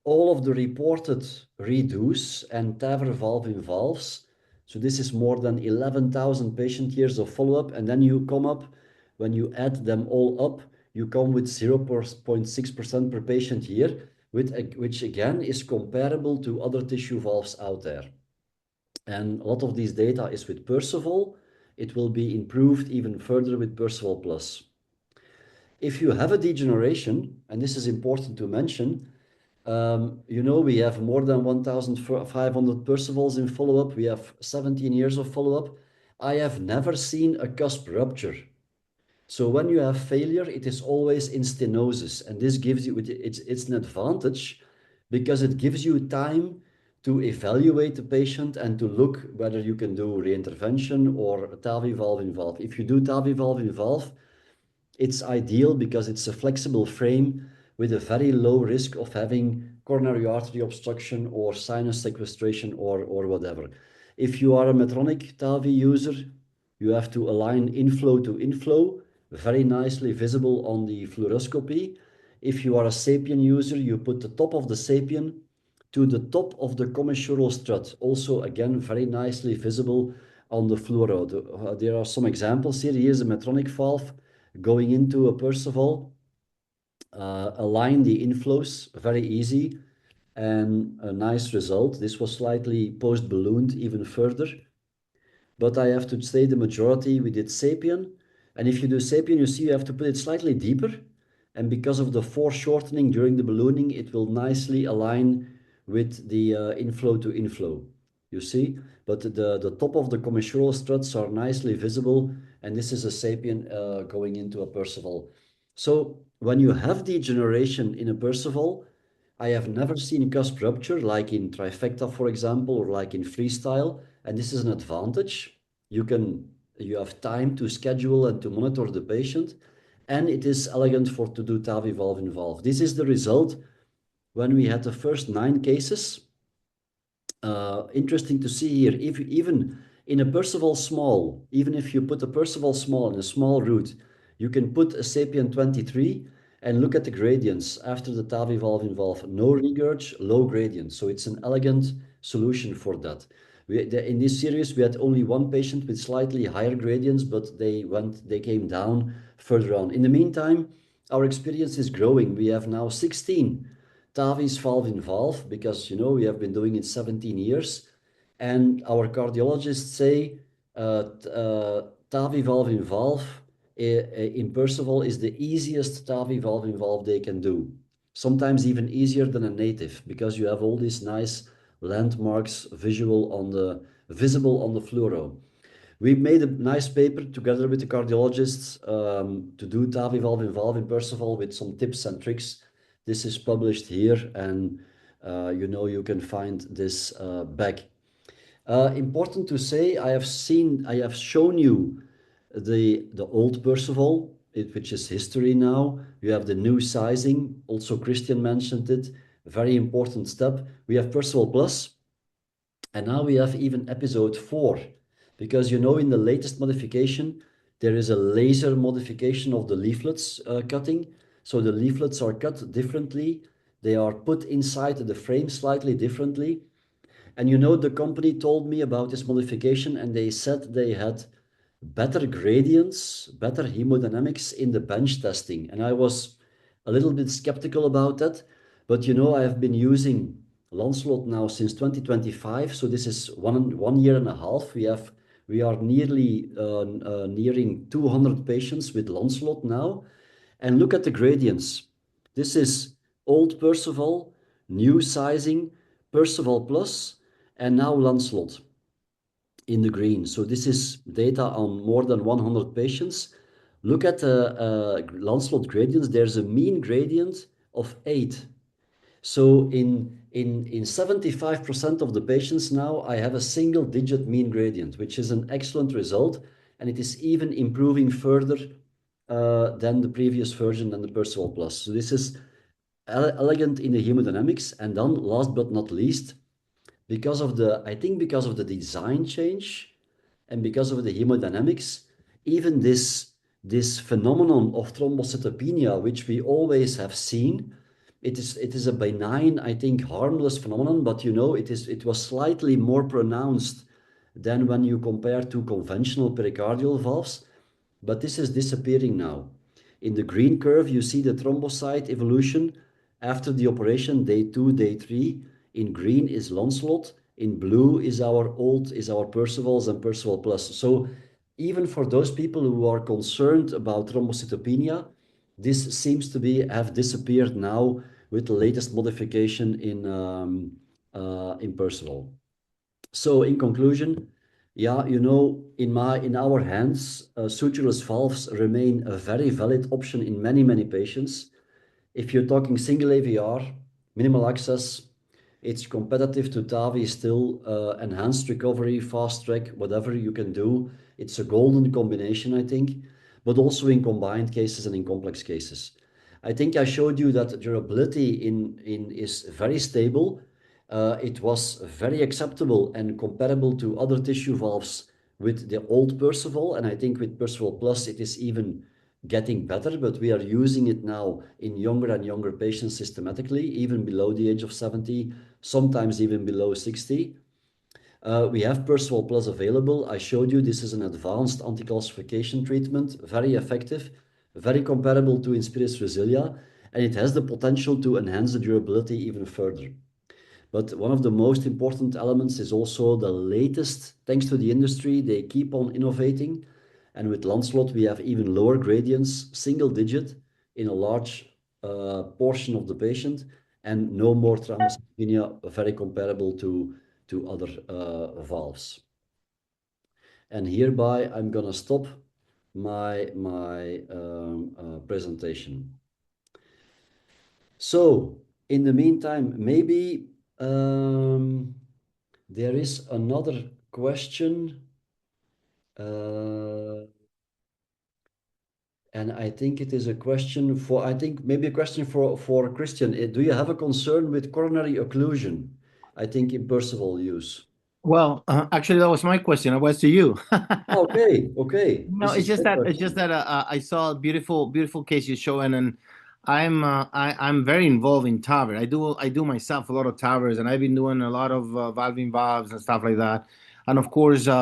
all of the reported redos and TAVR valve in valves. So this is more than 11,000 patient years of follow-up. And then you come up, when you add them all up, you come with 0.6% per patient year, which again is comparable to other tissue valves out there. And a lot of these data is with Perceval. It will be improved even further with Perceval Plus. If you have a degeneration, and this is important to mention, you know, we have more than 1,500 Percevals in follow-up. We have 17 years of follow-up. I have never seen a cusp rupture. So when you have failure, it is always in stenosis, and this gives you, it's an advantage because it gives you time to evaluate the patient and to look whether you can do reintervention or TAVI valve in valve. If you do TAVI valve in valve, it's ideal because it's a flexible frame with a very low risk of having coronary artery obstruction or sinus sequestration or whatever. If you are a Medtronic TAVI user, you have to align inflow to inflow, very nicely visible on the fluoroscopy. If you are a Sapien user, you put the top of the Sapien to the top of the commissural strut, also again very nicely visible on the fluoro. There are some examples here. Here's a Medtronic valve going into a Perceval. Align the inflows, very easy, and a nice result. This was slightly post-ballooned even further. But I have to say the majority, we did Sapien. And if you do Sapien, you see you have to put it slightly deeper. And because of the foreshortening during the ballooning, it will nicely align with the inflow to inflow, you see. But the top of the commissural struts are nicely visible. And this is a Sapien going into a Perceval. So when you have degeneration in a Perceval, I have never seen cusp rupture like in trifecta, for example, or like in freestyle. And this is an advantage. You have time to schedule and to monitor the patient. And it is elegant to do TAVI valve in valve. This is the result when we had the first 9 cases. Interesting to see here, if even in a Perceval small, even if you put a Perceval small in a small root, you can put a Sapien 23 and look at the gradients after the TAVI valve in valve. No regurg, low gradient. So it's an elegant solution for that. In this series, we had only one patient with slightly higher gradients, but they came down further on. In the meantime, our experience is growing. We have now 16 TAVIs valve in valve because, you know, we have been doing it 17 years. And our cardiologists say TAVI valve in valve in Perceval is the easiest TAVI valve in valve they can do. Sometimes even easier than a native because you have all these nice landmarks visible on the fluoro. We made a nice paper together with the cardiologists to do TAVI valve in Perceval with some tips and tricks. This is published here, and you know, you can find this back. Important to say, I have shown you the old Perceval, which is history now. You have the new sizing. Also, Cristian mentioned it. A very important step. We have Perceval Plus, and now we have even episode 4, because you know in the latest modification there is a laser modification of the leaflets cutting. So the leaflets are cut differently. They are put inside the frame slightly differently. And you know, the company told me about this modification and they said they had better gradients, better hemodynamics in the bench testing. And I was a little bit skeptical about that. But you know, I have been using Lancelot now since 2025. So this is one year and a half. We are nearly nearing 200 patients with Lancelot now. And look at the gradients. This is old Perceval, new sizing, Perceval Plus, and now Lancelot in the green. So this is data on more than 100 patients. Look at the Lancelot gradients. There's a mean gradient of 8. So in 75% of the patients now, I have a single-digit mean gradient, which is an excellent result, and it is even improving further than the previous version, than the Perceval Plus. So this is elegant in the hemodynamics. And then last but not least, because of the design change and because of the hemodynamics, even this phenomenon of thrombocytopenia, which we always have seen, it is a benign, I think, harmless phenomenon, but you know, it was slightly more pronounced than when you compare to conventional pericardial valves. But this is disappearing now. In the green curve, you see the thrombocyte evolution after the operation, day 2, day 3. In green is Lancelot. In blue is our Percevals and Perceval Plus. So even for those people who are concerned about thrombocytopenia, this seems to have disappeared now with the latest modification in Perceval. So in conclusion, Yeah, you know, in our hands, sutureless valves remain a very valid option in many patients. If you're talking single AVR, minimal access, it's competitive to TAVI still, enhanced recovery, fast track, whatever you can do. It's a golden combination, I think, but also in combined cases and in complex cases. I think I showed you that durability is very stable. It was very acceptable and comparable to other tissue valves with the old Perceval, and I think with Perceval Plus it is even getting better, but we are using it now in younger and younger patients systematically, even below the age of 70, sometimes even below 60. We have Perceval Plus available. I showed you this is an advanced anti-calcification treatment, very effective, very comparable to Inspiris Resilia, and it has the potential to enhance the durability even further. But one of the most important elements is also the latest, thanks to the industry, they keep on innovating. And with Lancelot, we have even lower gradients, single digit in a large portion of the patient, and no more thrombocytopenia, very comparable to other valves. And hereby, I'm going to stop my presentation. So, in the meantime, maybe there is another question. And I think it is a question for, I think maybe a question for Christian. Do you have a concern with coronary occlusion? I think in Perceval use.
Well, actually, that was my question. It was to you.
Okay.
No, it's just that I saw a beautiful case you show, and I'm very involved in TAVR. I do myself a lot of TAVRs, and I've been doing a lot of valving valves and stuff like that. And of course, we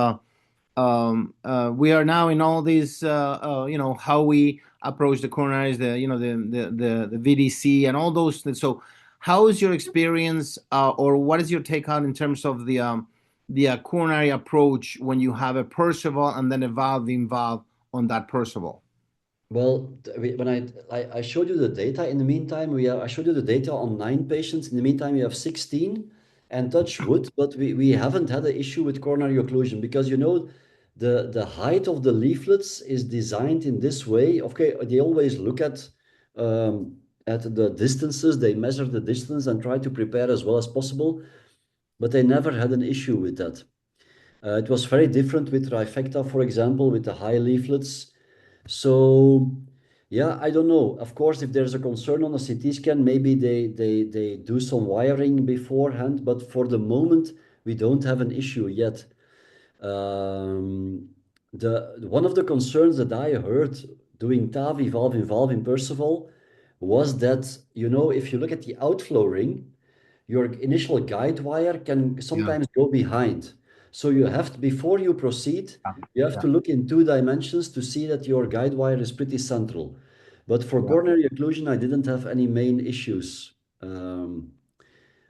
are now in all these, how we approach the coronaries, the VDC and all those. So, how is your experience, or what is your take on in terms of the coronary approach when you have a Perceval and then a valving valve on that Perceval?
Well, when I showed you the data, in the meantime, I showed you the data on 9 patients. In the meantime, we have 16, and touch wood, but we haven't had an issue with coronary occlusion because, you know, the height of the leaflets is designed in this way. Okay, they always look at the distances, they measure the distance and try to prepare as well as possible, but they never had an issue with that. It was very different with Trifecta, for example, with the high leaflets. So yeah, I don't know. Of course, if there's a concern on a CT scan, maybe they do some wiring beforehand, but for the moment, we don't have an issue yet. One of the concerns that I heard doing TAVI valve in Perceval was that, you know, if you look at the outflow ring, your initial guide wire can sometimes go behind. So you have to, before you proceed, you have to look in 2 dimensions to see that your guide wire is pretty central. But for coronary occlusion, I didn't have any main issues.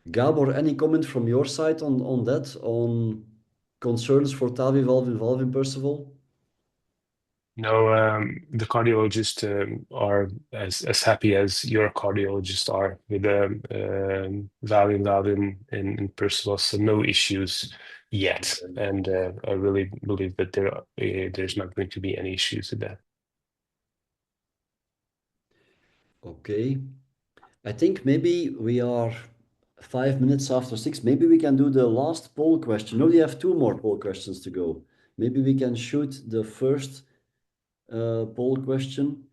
Gábor, any comment from your side on that, on concerns for TAVI valve in Perceval?
No, the cardiologists are as happy as your cardiologists are with the valve in Perceval, so no issues yet. And I really believe that there's not going to be any issues with that.
Okay. I think maybe we are 5 minutes after 6. Maybe we can do the last poll question. No, we have 2 more poll questions to go. Maybe we can shoot the first poll question.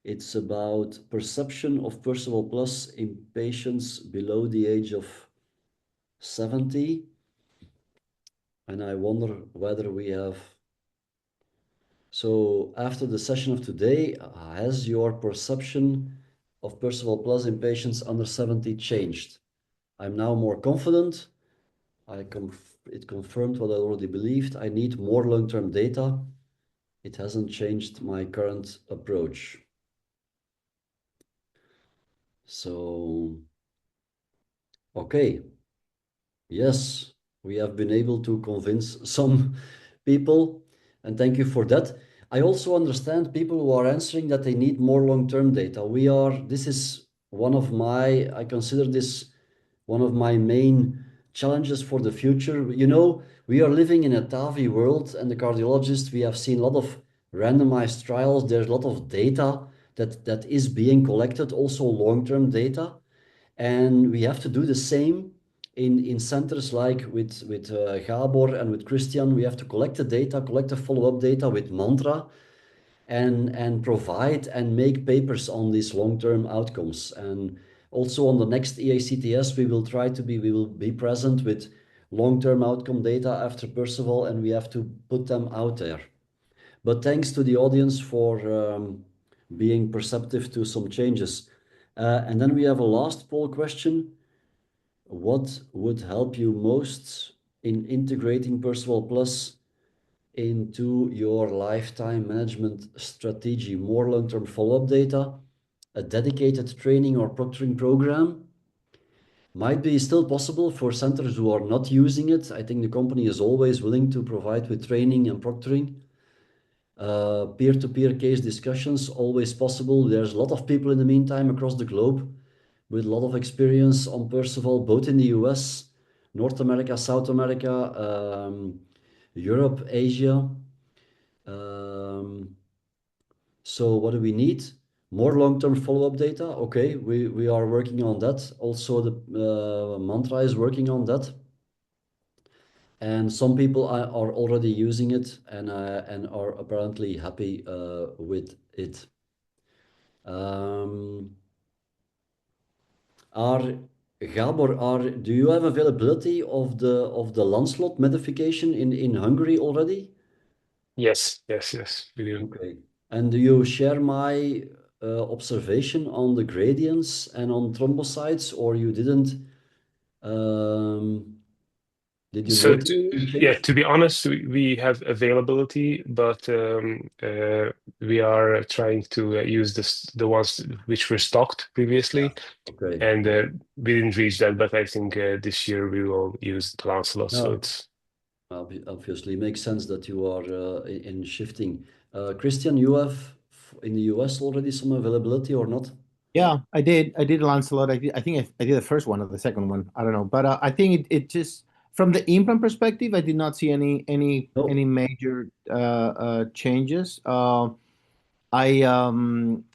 It's about perception of Perceval Plus in patients below the age of 70. And I wonder whether we have... So after the session of today, has your perception of Perceval Plus in patients under 70 changed? I'm now more confident. It confirmed what I already believed. I need more long-term data. It hasn't changed my current approach. So, okay. Yes, we have been able to convince some people, and thank you for that. I also understand people who are answering that they need more long-term data. This is one of I consider this one of my main challenges for the future. You know, we are living in a TAVI world, and the cardiologists, we have seen a lot of randomized trials. There's a lot of data that is being collected, also long-term data. And we have to do the same in centers like with Gábor and with Cristian. We have to collect the data, collect the follow-up data with Mantra, and provide and make papers on these long-term outcomes. And also on the next EACTS, we will be present with long-term outcome data after Perceval, and we have to put them out there. But thanks to the audience for being perceptive to some changes. And then we have a last poll question. What would help you most in integrating Perceval Plus into your lifetime management strategy? More long-term follow-up data, a dedicated training or proctoring program? Might be still possible for centers who are not using it. I think the company is always willing to provide with training and proctoring. Peer-to-peer case discussions, always possible. There's a lot of people in the meantime across the globe with a lot of experience on Perceval, both in the US, North America, South America, Europe, Asia. So what do we need? More long-term follow-up data. Okay, we are working on that. Also, the Mantra is working on that. And some people are already using it and are apparently happy with it. Gábor, do you have availability of the Lancelot modification in Hungary already?
Yes, we do.
Okay. And do you share my observation on the gradients and on thrombocytes, or you didn't? Did you
So
notice
to be honest, we have availability, but we are trying to use the ones which were stocked previously,
Okay.
and we didn't reach that. But I think this year we will use the Lancelot. So
Yeah.
it's
Obviously makes sense that you are in shifting. Cristian, you have in the US already some availability or not?
Yeah, I did. I did Lancelot. I think I did the first one or the second one. I don't know, but I think it just from the implant perspective, I did not see any
No.
major changes. I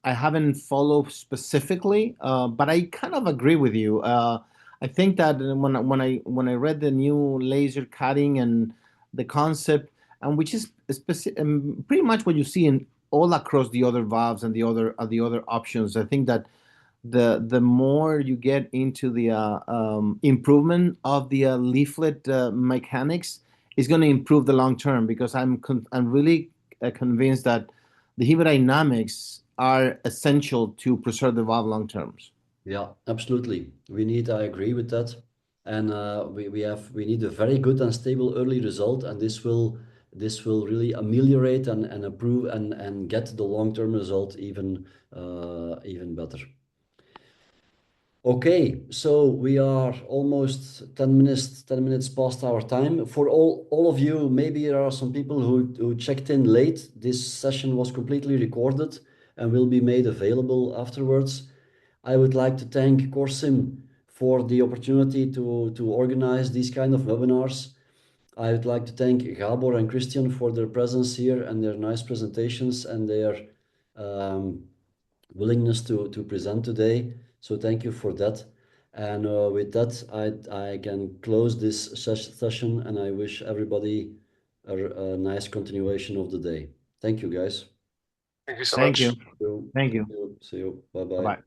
haven't followed specifically, but I kind of agree with you. I think that when I read the new laser cutting and the concept, and which is pretty much what you see in all across the other valves and the other options. I think that the more you get into the improvement of the leaflet mechanics is going to improve the long term, because I'm really convinced that the hemodynamics are essential to preserve the valve long terms.
Yeah, absolutely. I agree with that. And we need a very good and stable early result, and this will really ameliorate and improve and get the long-term result even better. Okay, so we are almost 10 minutes past our time. For all of you, maybe there are some people who checked in late. This session was completely recorded and will be made available afterwards. I would like to thank Corsim for the opportunity to organize these kind of webinars. I would like to thank Gábor and Cristian for their presence here and their nice presentations and their willingness to present today. So thank you for that. And with that, I can close this session, and I wish everybody a nice continuation of the day. Thank you, guys.
thank you so
Thank
much.
you.
See you.
Thank you.
See you. Bye-bye.
Bye-bye.